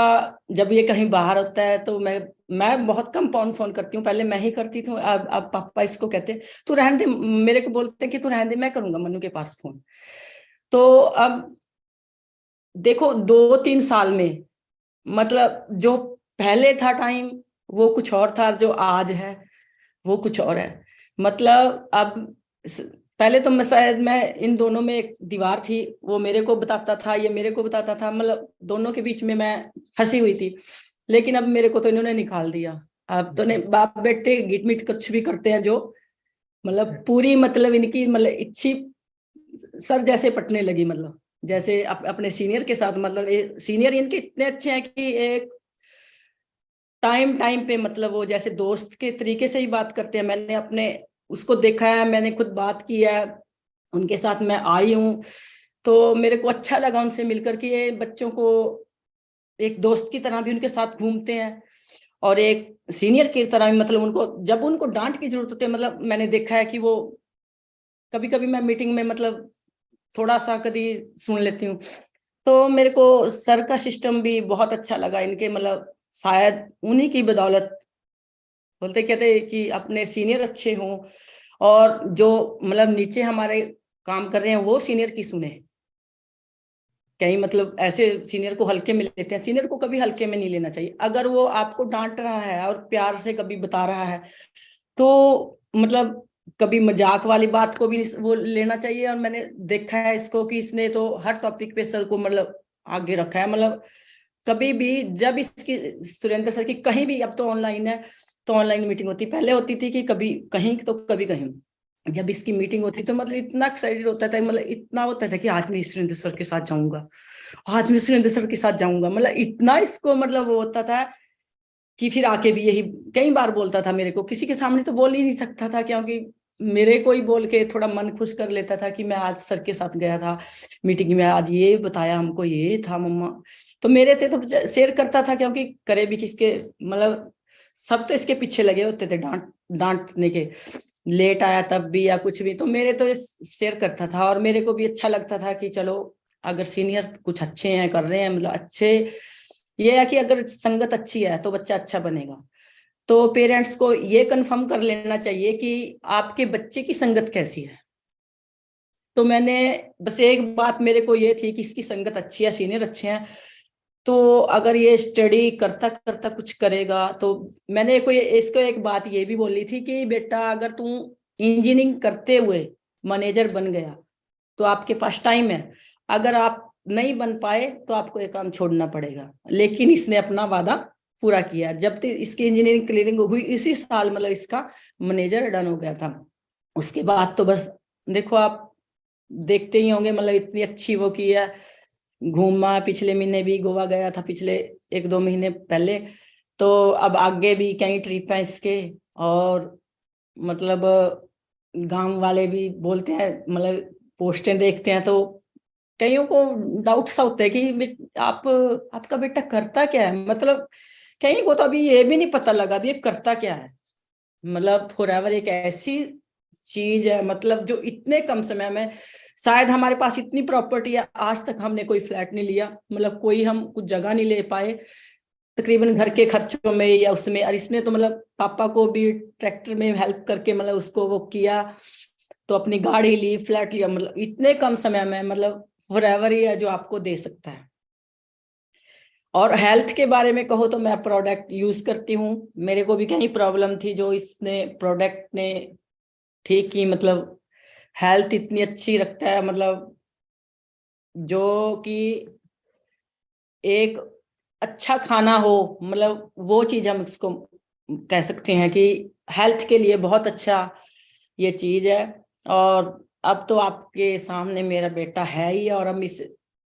जब ये कहीं बाहर होता है तो मैं बहुत कम फोन करती हूँ, पहले मैं ही करती थी। अब पापा इसको कहते तू रहने दे, मेरे को बोलते हैं कि तू रहने दे मैं करूंगा मनु के पास फोन। तो अब देखो 2-3 साल में मतलब जो पहले था टाइम वो कुछ और था, जो आज है वो कुछ और है। मतलब अब पहले तो मैं शायद मैं इन दोनों में एक दीवार थी, वो मेरे को बताता था ये मेरे को बताता था, मतलब दोनों के बीच में मैं फंसी हुई थी। लेकिन अब मेरे को तो इन्होंने निकाल दिया। अब तो नहीं, बाप बेटे गिट मिट कुछ भी करते हैं जो मतलब पूरी मतलब इनकी मतलब इच्छी सर जैसे पटने लगी। मतलब जैसे अपने सीनियर के साथ, मतलब सीनियर इनके इतने अच्छे हैं कि एक टाइम टाइम पे मतलब वो जैसे दोस्त के तरीके से ही बात करते हैं। मैंने अपने उसको देखा है, मैंने खुद बात की है उनके साथ, मैं आई हूँ। तो मेरे को अच्छा लगा उनसे मिलकर कि ये बच्चों को एक दोस्त की तरह भी उनके साथ घूमते हैं, और एक सीनियर की तरह भी, मतलब उनको जब उनको डांट की जरूरत होती है, मतलब मैंने देखा है कि वो कभी कभी मैं मीटिंग में मतलब थोड़ा सा कभी सुन लेती हूँ। तो मेरे को सर का सिस्टम भी बहुत अच्छा लगा इनके, मतलब शायद उन्हीं की बदौलत बोलते कहते कि अपने सीनियर अच्छे हों, और जो मतलब नीचे हमारे काम कर रहे हैं वो सीनियर की सुने। कहीं मतलब ऐसे सीनियर को हल्के में लेते हैं, सीनियर को कभी हल्के में नहीं लेना चाहिए। अगर वो आपको डांट रहा है और प्यार से कभी बता रहा है तो मतलब कभी मजाक वाली बात को भी वो लेना चाहिए, और मैंने देखा है इसको कि इसने तो हर टॉपिक पे सर को मतलब आगे रखा है। मतलब कभी भी जब इसकी सुरेंद्र सर की कहीं भी, अब तो ऑनलाइन है तो ऑनलाइन मीटिंग होती, पहले होती थी कि कभी कहीं तो कभी कहीं, जब इसकी मीटिंग होती तो मतलब इतना एक्साइटेड होता था, मतलब इतना होता था कि आज मैं सुरेंद्र सर के साथ जाऊंगा, आज मैं सुरेंद्र सर के साथ जाऊंगा, मतलब इतना इसको मतलब वो होता था कि फिर आके भी यही कई बार बोलता था मेरे को, किसी के सामने तो बोल ही नहीं सकता था, क्योंकि मेरे को ही बोल के थोड़ा मन खुश कर लेता था कि मैं आज सर के साथ गया था मीटिंग में, आज ये बताया हमको, ये था मम्मा। तो मेरे थे तो शेयर करता था, क्योंकि करे भी किसके, मतलब सब तो इसके पीछे लगे होते थे डांटने के, लेट आया तब भी या कुछ भी, तो मेरे तो शेयर करता था, और मेरे को भी अच्छा लगता था कि चलो अगर सीनियर कुछ अच्छे हैं कर रहे हैं, मतलब अच्छे, ये है कि अगर संगत अच्छी है तो बच्चा अच्छा बनेगा। तो पेरेंट्स को ये कंफर्म कर लेना चाहिए कि आपके बच्चे की संगत कैसी है। तो मैंने बस एक बात मेरे को ये थी कि इसकी संगत अच्छी है, सीनियर अच्छे हैं, तो अगर ये स्टडी करता करता कुछ करेगा, तो मैंने कोई इसको एक बात ये भी बोली थी कि बेटा अगर तू इंजीनियरिंग करते हुए मैनेजर बन गया तो आपके पास टाइम है, अगर आप नहीं बन पाए तो आपको ये काम छोड़ना पड़ेगा। लेकिन इसने अपना वादा पूरा किया, जब तक इसकी इंजीनियरिंग क्लियरिंग हुई इसी साल, मतलब इसका मैनेजर डन हो गया था। उसके बाद तो बस देखो आप देखते ही होंगे, मतलब इतनी अच्छी वो की है, घूमा, पिछले महीने भी गोवा गया था, पिछले 1-2 महीने पहले, तो अब आगे भी कई ट्रिप हैं इसके। और मतलब गांव वाले भी बोलते हैं, मतलब पोस्टें देखते हैं तो कईयों को डाउट सा होता है कि आप आपका बेटा करता क्या है, मतलब कहीं को तो अभी ये भी नहीं पता लगा अभी ये करता क्या है। मतलब फॉरएवर एक ऐसी चीज है, मतलब जो इतने कम समय में, शायद हमारे पास इतनी प्रॉपर्टी है आज तक हमने कोई फ्लैट नहीं लिया, मतलब कोई हम कुछ जगह नहीं ले पाए तकरीबन घर के खर्चों में या उसमें, और इसने तो मतलब पापा को भी ट्रैक्टर में हेल्प करके मतलब उसको वो किया, तो अपनी गाड़ी ली, फ्लैट लिया, मतलब इतने कम समय में, मतलब फॉरएवर ही है जो आपको दे सकता है। और हेल्थ के बारे में कहो तो मैं प्रोडक्ट यूज करती हूँ, मेरे को भी कहीं प्रॉब्लम थी जो इसने प्रोडक्ट ने ठीक की, मतलब हेल्थ इतनी अच्छी रखता है, मतलब जो कि एक अच्छा खाना हो, मतलब वो चीज हम इसको कह सकते हैं कि हेल्थ के लिए बहुत अच्छा ये चीज है। और अब तो आपके सामने मेरा बेटा है ही, और हम इस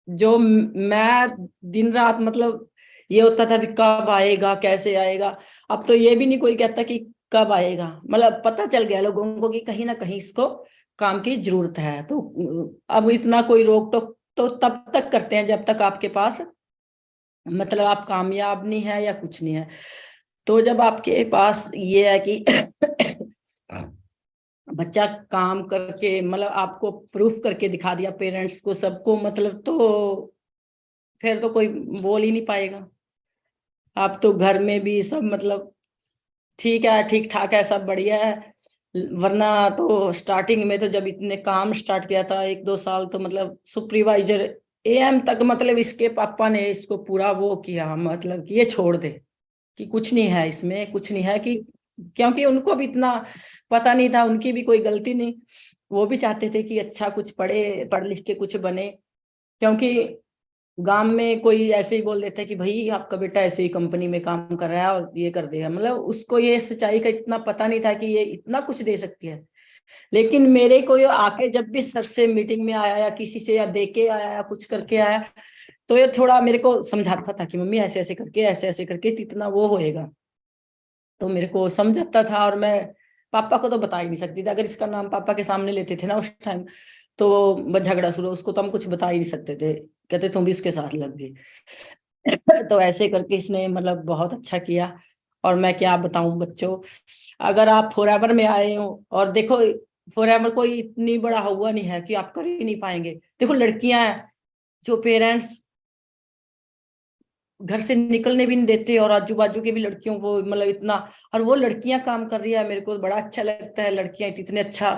जो मैं दिन रात मतलब ये होता था कि कब आएगा कैसे आएगा, अब तो ये भी नहीं कोई कहता कि कब आएगा, मतलब पता चल गया लोगों को कि कहीं ना कहीं इसको काम की जरूरत है। तो अब इतना कोई रोक टोक तो तब तक करते हैं जब तक आपके पास मतलब आप कामयाब नहीं है या कुछ नहीं है। तो जब आपके पास ये है कि बच्चा काम करके मतलब आपको प्रूफ करके दिखा दिया पेरेंट्स को सबको, मतलब तो फिर तो कोई बोल ही नहीं पाएगा। आप तो घर में भी सब मतलब ठीक है, ठीक ठाक है, सब बढ़िया है। वरना तो स्टार्टिंग में तो जब इतने काम स्टार्ट किया था 1-2 साल, तो मतलब सुपरवाइजर एएम तक, मतलब इसके पापा ने इसको पूरा वो किया, मतलब कि ये छोड़ दे कि कुछ नहीं है इसमें, कुछ नहीं है कि, क्योंकि उनको भी इतना पता नहीं था, उनकी भी कोई गलती नहीं, वो भी चाहते थे कि अच्छा कुछ पढ़े, पढ़ लिख के कुछ बने। क्योंकि गांव में कोई ऐसे ही बोल देता है कि भाई आपका बेटा ऐसे ही कंपनी में काम कर रहा है और ये कर देगा, मतलब उसको ये सच्चाई का इतना पता नहीं था कि ये इतना कुछ दे सकती है। लेकिन मेरे को ये आके जब भी सर से मीटिंग में आया या किसी से या दे के आया या कुछ करके आया, तो ये थोड़ा मेरे को समझाता था कि मम्मी ऐसे ऐसे करके इतना वो होएगा, तो मेरे को समझ आता था। और मैं पापा को तो बता ही नहीं सकती थी, अगर इसका नाम पापा के सामने लेते थे ना उस टाइम, तो बस झगड़ा शुरू, उसको तो हम कुछ बता ही नहीं सकते थे, कहते तुम भी इसके साथ लग गई। तो ऐसे करके इसने मतलब बहुत अच्छा किया। और मैं क्या बताऊं बच्चों, अगर आप फॉरएवर में आए हो और देखो, फॉरएवर कोई इतनी बड़ा हुआ नहीं है कि आप कर ही नहीं पाएंगे। देखो लड़कियां हैं जो पेरेंट्स घर से निकलने भी नहीं देते, और आजू बाजू के भी लड़कियों को मतलब इतना, और वो लड़कियां काम कर रही है, मेरे को बड़ा अच्छा लगता है, लड़कियां इतने अच्छा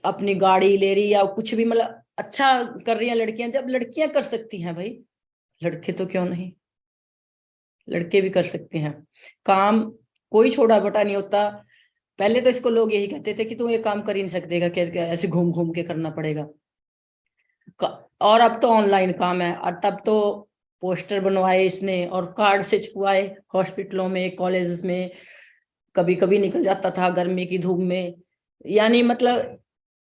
अपनी गाड़ी ले रही है या कुछ भी, मतलब अच्छा कर रही हैं लड़कियां। जब लड़कियां कर सकती हैं भाई, लड़के तो क्यों नहीं, लड़के भी कर सकते हैं काम। कोई छोटा बड़ा नहीं होता। पहले तो इसको लोग यही कहते थे कि तू ये काम कर ही नहीं सकेगा, क्या ऐसे घूम घूम के करना पड़ेगा। और अब तो ऑनलाइन काम है, और तब तो पोस्टर बनवाए इसने और कार्ड से छपवाए हॉस्पिटलों में, कॉलेजेस में, कभी कभी निकल जाता था गर्मी की धूप में। यानी मतलब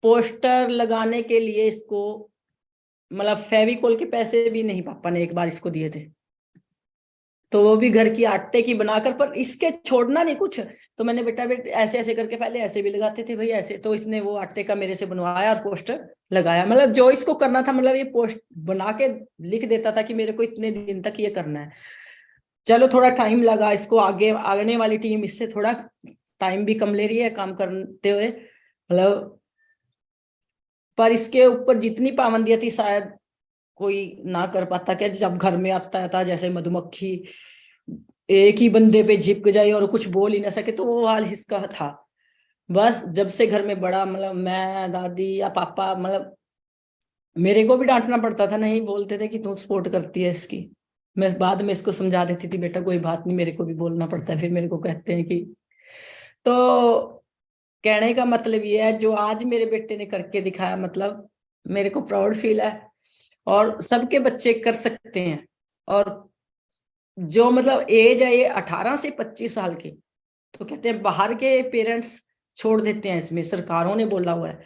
पोस्टर लगाने के लिए इसको, मतलब फेविकोल के पैसे भी नहीं पापा ने एक बार इसको दिए थे, तो वो भी घर की आटे की बनाकर, पर इसके छोड़ना नहीं कुछ। तो मैंने बेटा ऐसे ऐसे करके, पहले ऐसे भी लगाते थे भाई ऐसे, तो इसने वो आटे का मेरे से बनवाया और पोस्टर लगाया। मतलब जो इसको करना था, मतलब ये पोस्ट बना के लिख देता था कि मेरे को इतने दिन तक ये करना है। चलो थोड़ा टाइम लगा इसको, आगे आने वाली टीम इससे थोड़ा टाइम भी कम ले रही है काम करते हुए, मतलब। पर इसके ऊपर जितनी पाबंदियां थी शायद कोई ना कर पाता। क्या जब घर में आता था जैसे मधुमक्खी एक ही बंदे पे चिपक जाए और कुछ बोल ही ना सके, तो वो हाल इसका था। बस जब से घर में बड़ा, मतलब मैं, दादी या पापा, मतलब मेरे को भी डांटना पड़ता था, नहीं बोलते थे कि तू सपोर्ट करती है इसकी। मैं बाद में इसको समझा देती थी, बेटा कोई बात नहीं, मेरे को भी बोलना पड़ता है। फिर मेरे को कहते हैं कि, तो कहने का मतलब ये है, जो आज मेरे बेटे ने करके दिखाया, मतलब मेरे को प्राउड फील है। और सबके बच्चे कर सकते हैं। और जो मतलब एज है ये 18 से 25 साल की, तो कहते हैं बाहर के पेरेंट्स छोड़ देते हैं इसमें, सरकारों ने बोला हुआ है।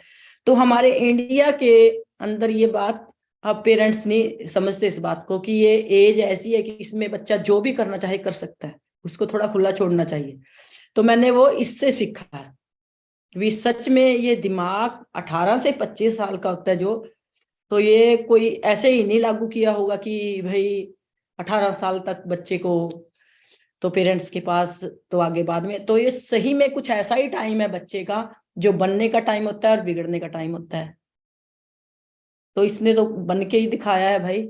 तो हमारे इंडिया के अंदर ये बात अब पेरेंट्स नहीं समझते इस बात को, कि ये एज ऐसी है कि इसमें बच्चा जो भी करना चाहे कर सकता है, उसको थोड़ा खुला छोड़ना चाहिए। तो मैंने वो इससे सीखा है कि सच में ये दिमाग 18 से 25 साल का होता है जो, तो ये कोई ऐसे ही नहीं लागू किया होगा कि भाई 18 साल तक बच्चे को तो पेरेंट्स के पास, तो आगे बाद में, तो ये सही में कुछ ऐसा ही टाइम है बच्चे का, जो बनने का टाइम होता है और बिगड़ने का टाइम होता है। तो इसने तो बन के ही दिखाया है भाई।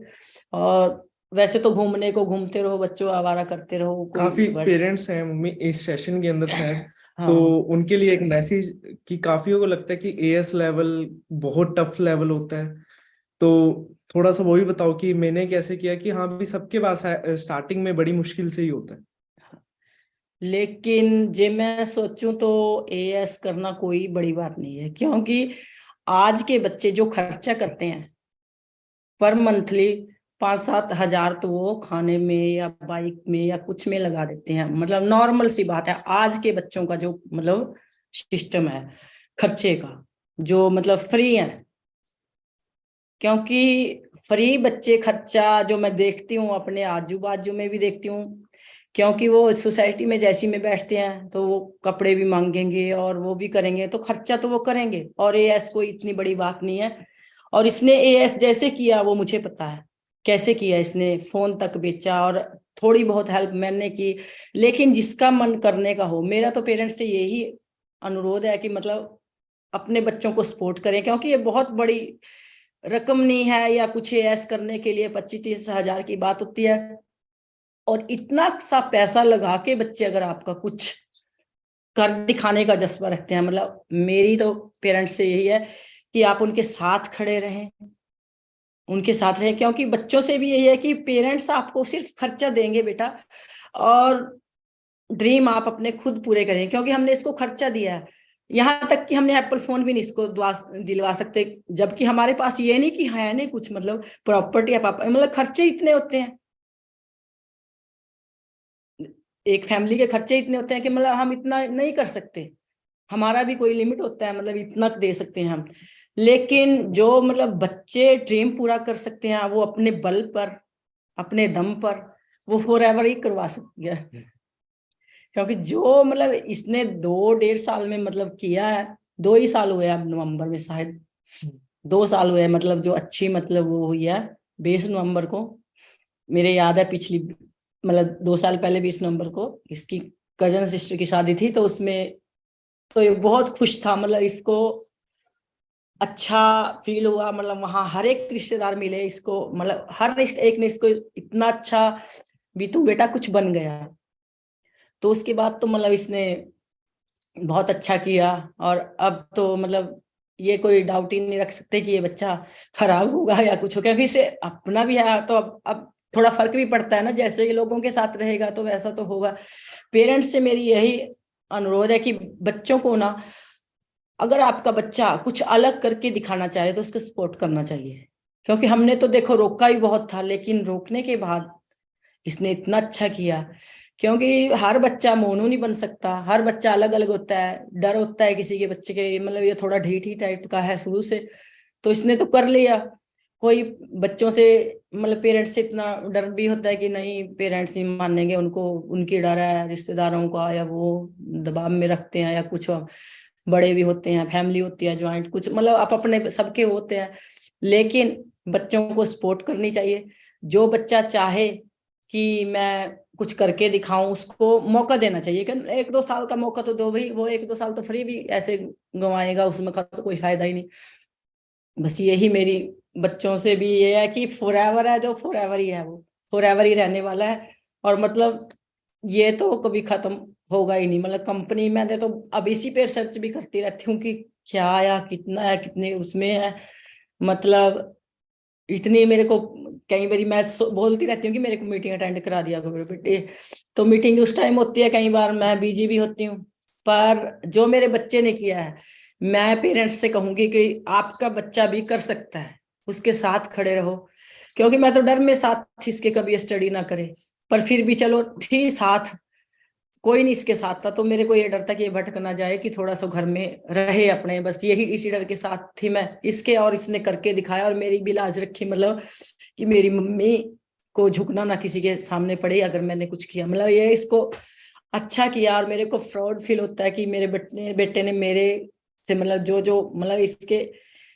और वैसे तो घूमने को घूमते रहो बच्चों, आवारा करते रहो, कोई काफी वर्ड। पेरेंट्स हैं मम्मी इस सेशन के अंदर शायद, तो हाँ, उनके लिए एक मैसेज कि काफियों को लगता है कि एएस लेवल बहुत टफ लेवल होता है। तो थोड़ा सा वो भी बताओ कि मैंने कैसे किया, कि हाँ भी सबके पास स्टार्टिंग में बड़ी मुश्किल से ही होता है। लेकिन जे मैं सोचूं तो एएस करना कोई बड़ी बात नहीं है, क्योंकि आज के बच्चे जो खर्चा करते हैं पर मंथली 5-7 हजार, तो वो खाने में या बाइक में या कुछ में लगा देते हैं। मतलब नॉर्मल सी बात है आज के बच्चों का जो मतलब सिस्टम है खर्चे का, जो मतलब फ्री है। क्योंकि फ्री बच्चे खर्चा जो मैं देखती हूँ अपने आजू बाजू में भी देखती हूँ, क्योंकि वो सोसाइटी में जैसी में बैठते हैं तो वो कपड़े भी मांगेंगे और वो भी करेंगे, तो खर्चा तो वो करेंगे। और एएस कोई इतनी बड़ी बात नहीं है। और इसने एएस जैसे किया वो मुझे पता है कैसे किया। इसने फोन तक बेचा और थोड़ी बहुत हेल्प मैंने की। लेकिन जिसका मन करने का हो, मेरा तो पेरेंट्स से यही अनुरोध है कि मतलब अपने बच्चों को सपोर्ट करें, क्योंकि ये बहुत बड़ी रकम नहीं है, या कुछ एएस करने के लिए 25-30 हजार की बात होती है। और इतना सा पैसा लगा के बच्चे अगर आपका कुछ कर दिखाने का जज्बा रखते हैं, मतलब मेरी तो पेरेंट्स से यही है कि आप उनके साथ खड़े रहें, उनके साथ रहें। क्योंकि बच्चों से भी यही है कि पेरेंट्स आपको सिर्फ खर्चा देंगे बेटा, और ड्रीम आप अपने खुद पूरे करें। क्योंकि हमने इसको खर्चा दिया है, यहाँ तक कि हमने एप्पल फोन भी नहीं इसको दिलवा सकते, जबकि हमारे पास ये नहीं कि है नहीं कुछ, मतलब प्रॉपर्टी है पापा, मतलब खर्चे इतने होते हैं, एक फैमिली के खर्चे इतने होते हैं कि मतलब हम इतना नहीं कर सकते। हमारा भी कोई लिमिट होता है, मतलब इतना दे सकते हैं हम। लेकिन जो मतलब बच्चे ड्रीम पूरा कर सकते हैं वो अपने बल पर, अपने दम पर, वो फॉरएवर ही करवा सकते हैं। क्योंकि जो मतलब इसने 2-1.5 साल में मतलब किया है, 2 ही साल हुए अब नवंबर में शायद, 2 साल हुए मतलब जो अच्छी मतलब वो हुई है 20 नवंबर को। मेरे याद है पिछली, मतलब 2 साल पहले 20 नवंबर को इसकी कजन सिस्टर की शादी थी, तो उसमें तो ये बहुत खुश था। मतलब इसको अच्छा फील हुआ, मतलब वहां हर एक रिश्तेदार मिले इसको, मतलब हर एक ने इसको इतना अच्छा भी, तू बेटा कुछ बन गया। तो उसके बाद तो मतलब इसने बहुत अच्छा किया। और अब तो मतलब ये कोई डाउट ही नहीं रख सकते कि ये बच्चा खराब होगा या कुछ हो, क्योंकि इसे अपना भी है। तो अब थोड़ा फर्क भी पड़ता है ना, जैसे लोगों के साथ रहेगा तो वैसा तो होगा। पेरेंट्स से मेरी यही अनुरोध है कि बच्चों को ना, अगर आपका बच्चा कुछ अलग करके दिखाना चाहे तो उसको सपोर्ट करना चाहिए। क्योंकि हमने तो देखो रोका ही बहुत था, लेकिन रोकने के बाद इसने इतना अच्छा किया। क्योंकि हर बच्चा मोनू नहीं बन सकता, हर बच्चा अलग अलग होता है, डर होता है किसी के बच्चे के, मतलब ये थोड़ा ढीठ ही टाइप का है शुरू से, तो इसने तो कर लिया। कोई बच्चों से मतलब पेरेंट्स से इतना डर भी होता है कि नहीं पेरेंट्स नहीं मानेंगे उनको, उनकी डर है रिश्तेदारों का, या वो दबाव में रखते हैं, या कुछ बड़े भी होते हैं, फैमिली होती है ज्वाइंट, कुछ मतलब आप अपने सबके होते हैं। लेकिन बच्चों को सपोर्ट करनी चाहिए। जो बच्चा चाहे कि मैं कुछ करके दिखाऊं, उसको मौका देना चाहिए। कि 1-2 साल का मौका तो दो भाई, वो 1-2 साल तो फ्री भी ऐसे गंवाएगा, उसमें का तो कोई फायदा ही नहीं। बस यही मेरी बच्चों से भी ये है कि फॉरएवर है जो फॉरएवर ही है, वो फॉरएवर ही रहने वाला है। और मतलब ये तो कभी खत्म होगा ही नहीं। मतलब कंपनी मैंने तो अब इसी पे रिसर्च भी करती रहती हूँ कि क्या आया, कितना है, कितने उसमें है। मतलब इतनी मेरे को कई बार मैं बोलती रहती हूँ कि मेरे को मीटिंग अटेंड करा दिया करो बेटे, तो मीटिंग उस टाइम होती है, कई बार मैं बिजी भी होती हूँ। पर जो मेरे बच्चे ने किया है, मैं पेरेंट्स से कहूंगी कि आपका बच्चा भी कर सकता है, उसके साथ खड़े रहो। क्योंकि मैं तो डर में साथ इसके कभी स्टडी ना करे, पर फिर भी चलो ठीक साथ कोई नहीं इसके साथ था, तो मेरे को ये डर था कि ये भटक ना जाए, कि थोड़ा सा घर में रहे अपने, बस यही इसी डर के साथ थी मैं इसके। और इसने करके दिखाया और मेरी भी लाज रखी, मतलब कि मेरी मम्मी को झुकना ना किसी के सामने पड़े अगर मैंने कुछ किया। मतलब ये इसको अच्छा किया। और मेरे को प्राउड फील होता है कि मेरे बेटे ने मेरे से मतलब जो जो मतलब इसके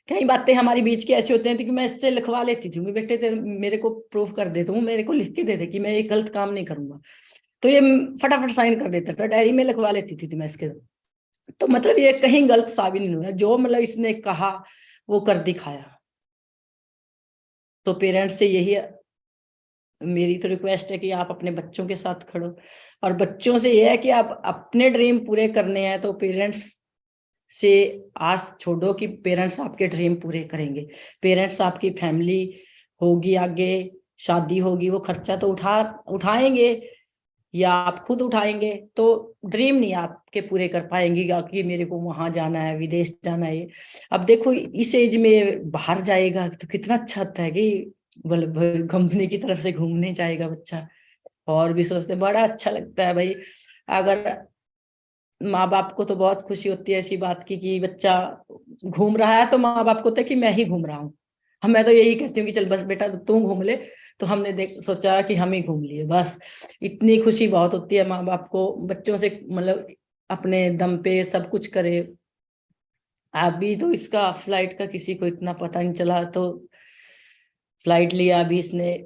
कई बातें हमारी बीच की ऐसी होती हैं कि मैं इससे लिखवा लेती थी, बेटे मेरे को प्रूफ कर दे, तू मेरे को लिख के दे दे कि मैं ये गलत काम नहीं करूंगा, तो ये फटाफट साइन कर देता था, डायरी में लिखवा लेती थी मैं इसके। तो मतलब ये कहीं गलत साबित नहीं हुआ, जो मतलब इसने कहा वो कर दिखाया। तो पेरेंट्स से यही मेरी तो रिक्वेस्ट है कि आप अपने बच्चों के साथ खड़ो। और बच्चों से यह है कि आप अपने ड्रीम पूरे करने हैं तो पेरेंट्स से आस छोड़ो कि पेरेंट्स आपके ड्रीम पूरे करेंगे। पेरेंट्स आपकी फैमिली होगी, आगे शादी होगी, वो खर्चा तो उठाएंगे, या आप खुद उठाएंगे, तो ड्रीम नहीं आपके पूरे कर पाएंगे कि मेरे को वहां जाना है, विदेश जाना है। अब देखो इस एज में बाहर जाएगा तो कितना अच्छा होता है कि मतलब कंपनी की तरफ से घूमने जाएगा बच्चा, और भी सोचते बड़ा अच्छा लगता है भाई। अगर माँ बाप को तो बहुत खुशी होती है ऐसी बात की कि बच्चा घूम रहा है, तो माँ बाप को होता है कि मैं ही घूम रहा हूँ। हम मैं तो यही कहती हूँ कि चल बस बेटा तू घूम ले, तो हमने देख सोचा कि हम ही घूम लिए बस। इतनी खुशी बहुत होती है माँ बाप को बच्चों से, मतलब अपने दम पे सब कुछ करे। अभी तो इसका फ्लाइट का किसी को इतना पता नहीं चला, तो फ्लाइट लिया अभी इसने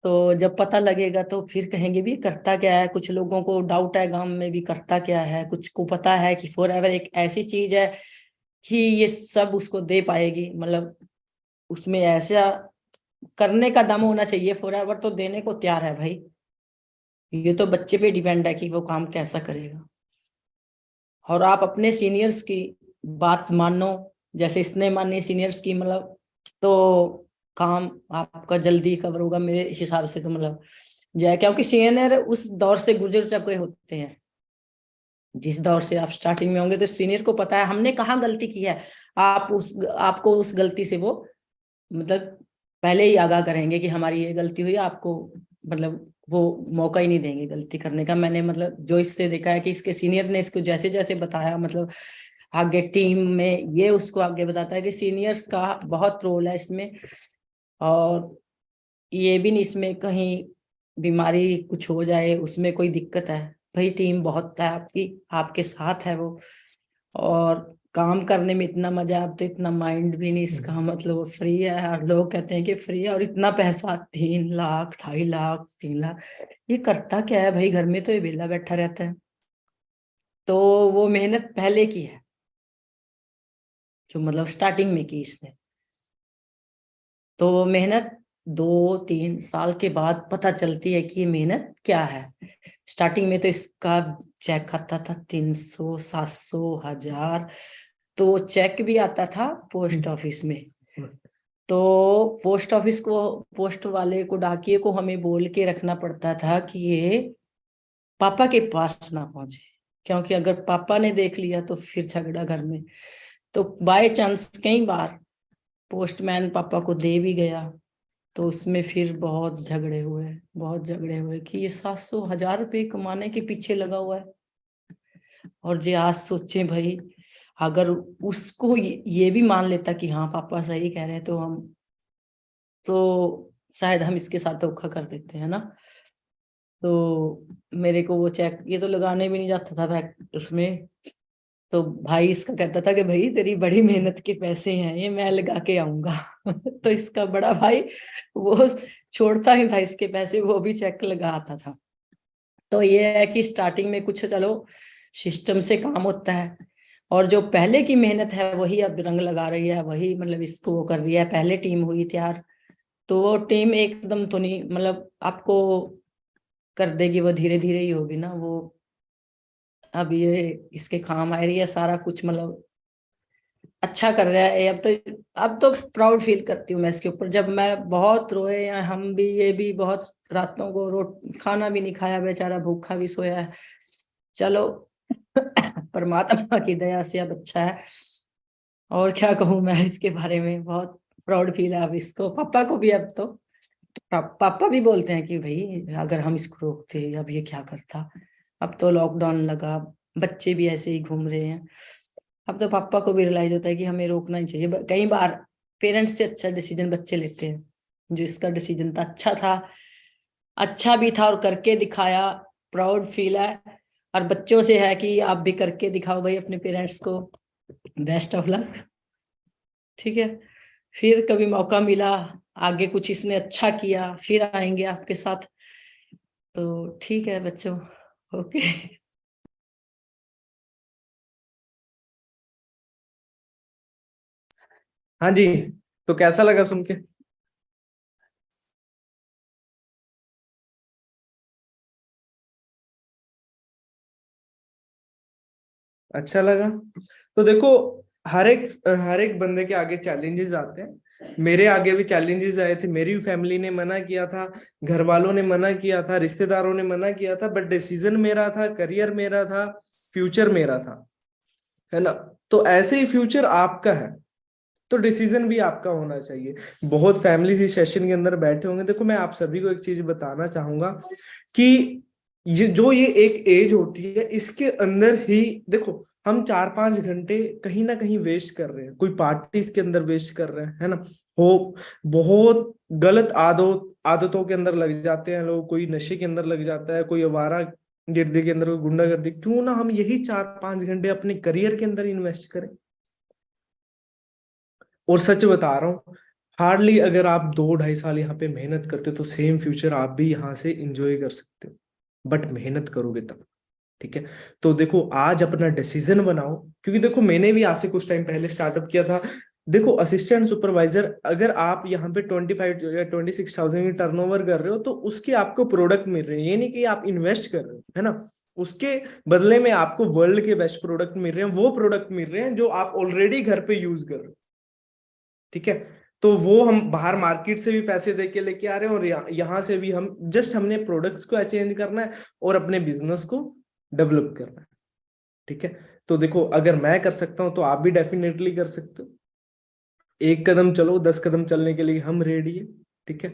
तो जब पता लगेगा तो फिर कहेंगे भी करता क्या है। कुछ लोगों को डाउट है गांव में भी करता क्या है, कुछ को पता है कि फॉरएवर एक ऐसी चीज है कि ये सब उसको दे पाएगी। मतलब उसमें ऐसा करने का दम होना चाहिए, फॉरएवर तो देने को तैयार है भाई। ये तो बच्चे पे डिपेंड है कि वो काम कैसा करेगा। और आप अपने सीनियर्स की बात मानो, जैसे इसने मानी सीनियर्स की, मतलब तो काम आपका जल्दी कवर होगा मेरे हिसाब से। तो मतलब जय, क्योंकि सीनियर उस दौर से गुजर चुके होते हैं जिस दौर से आप स्टार्टिंग में होंगे, तो सीनियर को पता है हमने कहाँ गलती की है। आपको उस गलती से वो मतलब पहले ही आगाह करेंगे कि हमारी ये गलती हुई, आपको मतलब वो मौका ही नहीं देंगे गलती करने का। मैंने मतलब जो इससे देखा है कि इसके सीनियर ने इसको जैसे जैसे बताया, मतलब आगे टीम में ये उसको आगे बताता है कि सीनियर्स का बहुत रोल है इसमें। और ये भी नहीं इसमें कहीं बीमारी कुछ हो जाए, उसमें कोई दिक्कत है, भाई टीम बहुत है आपकी, आपके साथ है वो। और काम करने में इतना मजा, अब तो इतना माइंड भी नहीं इसका, मतलब वो फ्री है। और लोग कहते हैं कि फ्री है और इतना पैसा 3 लाख 2.5 लाख 3 लाख, ये करता क्या है भाई, घर में तो ये वेला बैठा रहता है। तो वो मेहनत पहले की है जो मतलब स्टार्टिंग में की इसने, तो वो मेहनत 2-3 साल के बाद पता चलती है कि ये मेहनत क्या है। स्टार्टिंग में तो इसका चेक आता था 300, 700, 1000, तो चेक भी आता था पोस्ट ऑफिस में। तो पोस्ट ऑफिस को, पोस्ट वाले को, डाकिए को हमें बोल के रखना पड़ता था कि ये पापा के पास ना पहुंचे, क्योंकि अगर पापा ने देख लिया तो फिर झगड़ा घर में। तो बाय चांस कई बार पोस्टमैन पापा को दे भी गया, तो उसमें फिर बहुत झगड़े हुए कि ये 700,000 रुपये कमाने के पीछे लगा हुआ है। और जे आज सोचे भाई, अगर उसको ये भी मान लेता कि हाँ पापा सही कह रहे हैं, तो शायद हम इसके साथ धोखा कर देते हैं ना। तो मेरे को वो चेक ये तो लगाने भी नहीं जाता था बैग उसमें। तो भाई इसका कहता था कि भाई तेरी बड़ी मेहनत के पैसे हैं, ये मैं लगा के आऊंगा। तो इसका बड़ा भाई वो छोड़ता ही था इसके पैसे, वो भी चेक लगा आता था। तो ये है कि स्टार्टिंग में कुछ चलो सिस्टम से काम होता है, और जो पहले की मेहनत है वही अब रंग लगा रही है, वही मतलब इसको वो कर रही है। पहले टीम हुई तैयार, तो वो टीम एकदम तो नहीं मतलब आपको कर देगी, वो धीरे धीरे ही होगी ना वो। अब ये इसके काम आ रही है सारा कुछ, मतलब अच्छा कर रहा है। अब तो प्राउड फील करती हूँ मैं इसके ऊपर। जब मैं बहुत रोए, या हम भी, ये भी बहुत रातों को खाना भी नहीं खाया, बेचारा भूखा भी सोया है। चलो परमात्मा की दया से अब अच्छा है। और क्या कहूँ मैं इसके बारे में, बहुत प्राउड फील है अब इसको। पापा को भी अब तो पापा भी बोलते हैं कि भाई अगर हम इसको रोकते अब ये क्या करता। अब तो लॉकडाउन लगा, बच्चे भी ऐसे ही घूम रहे हैं। अब तो पापा को भी रियलाइज होता है कि हमें रोकना ही चाहिए। कई बार पेरेंट्स से अच्छा डिसीजन बच्चे लेते हैं। जो इसका डिसीजन था अच्छा भी था, और करके दिखाया, प्राउड फील है। और बच्चों से है कि आप भी करके दिखाओ भाई अपने पेरेंट्स को। Best of luck. ठीक है, फिर कभी मौका मिला, आगे कुछ इसने अच्छा किया, फिर आएंगे आपके साथ। तो ठीक है बच्चों, ओके। हाँ जी। तो कैसा लगा सुन के? अच्छा लगा। तो देखो, हर एक बंदे के आगे चैलेंजेस आते हैं। मेरे आगे भी चैलेंजेस आए थे, मेरी फैमिली ने मना किया था, घर वालों ने मना किया था, रिश्तेदारों ने मना किया था, बट डिसीजन मेरा था, करियर मेरा था, फ्यूचर मेरा था, है ना। तो ऐसे ही फ्यूचर आपका है, तो डिसीजन भी आपका होना चाहिए। बहुत फैमिलीज इस सेशन के अंदर बैठे होंगे। देखो, मैं आप सभी को एक चीज बताना चाहूंगा कि ये एक एज होती है, इसके अंदर ही देखो हम 4-5 घंटे कहीं ना कहीं वेस्ट कर रहे हैं, कोई पार्टीज के अंदर वेस्ट कर रहे हैं, है ना। हो बहुत गलत आदतों के अंदर लग जाते हैं लोग, कोई नशे के अंदर लग जाता है, कोई आवारा गिर्दी के अंदर, कोई गुंडागर्दी। क्यों ना हम यही 4-5 घंटे अपने करियर के अंदर इन्वेस्ट करें। और सच बता रहा हूँ, हार्डली अगर आप 2-2.5 साल यहाँ पे मेहनत करते हो तो सेम फ्यूचर आप भी यहाँ से इंजॉय कर सकते हो, बट मेहनत करोगे तब। ठीक है। तो देखो, आज अपना डिसीजन बनाओ, क्योंकि देखो मैंने भी आज से कुछ टाइम पहले स्टार्टअप किया था। देखो, असिस्टेंट सुपरवाइजर अगर आप यहाँ पे 25 या 26,000 की टर्नओवर कर रहे हो, तो उसके आपको प्रोडक्ट मिल रहे हैं, ये नहीं कि आप इन्वेस्ट कर रहे हो, है ना। उसके बदले में आपको वर्ल्ड के बेस्ट प्रोडक्ट मिल रहे हैं, वो प्रोडक्ट मिल रहे हैं जो आप ऑलरेडी घर पे यूज कर रहे हो। ठीक है। तो वो हम बाहर मार्केट से भी पैसे दे के लेके आ रहे हैं, और यहाँ से भी हम जस्ट हमने प्रोडक्ट्स को एक्सचेंज करना है और अपने बिजनेस को डेवलप करना है। ठीक है। तो देखो, अगर मैं कर सकता हूं तो आप भी डेफिनेटली कर सकते हो। एक कदम चलो, 10 कदम चलने के लिए हम रेडी है। ठीक है।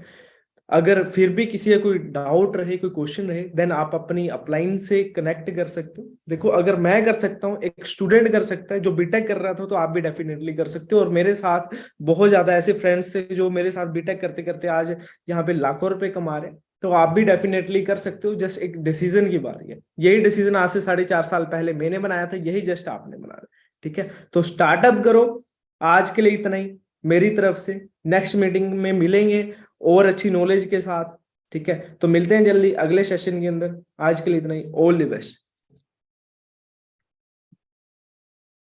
अगर फिर भी किसी का कोई डाउट रहे, कोई क्वेश्चन रहे, देन आप अपनी अपलाइन से कनेक्ट कर सकते हो। देखो, अगर मैं कर सकता हूँ, एक स्टूडेंट कर सकता है जो बीटेक कर रहा था, तो आप भी डेफिनेटली कर सकते हो। और मेरे साथ बहुत ज्यादा ऐसे फ्रेंड्स थे जो मेरे साथ बीटेक करते करते आज यहाँ पे लाखों रुपए कमा रहे हैं। तो आप भी डेफिनेटली कर सकते हो। जस्ट एक डिसीजन की बारी है। यही डिसीजन आज से 4.5 साल पहले मैंने बनाया था, यही जस्ट आपने बनाया। ठीक है। तो स्टार्टअप करो। आज के लिए इतना ही मेरी तरफ से। नेक्स्ट मीटिंग में मिलेंगे और अच्छी नॉलेज के साथ। ठीक है। तो मिलते हैं जल्दी अगले सेशन के अंदर। आज के लिए इतना ही। All the best.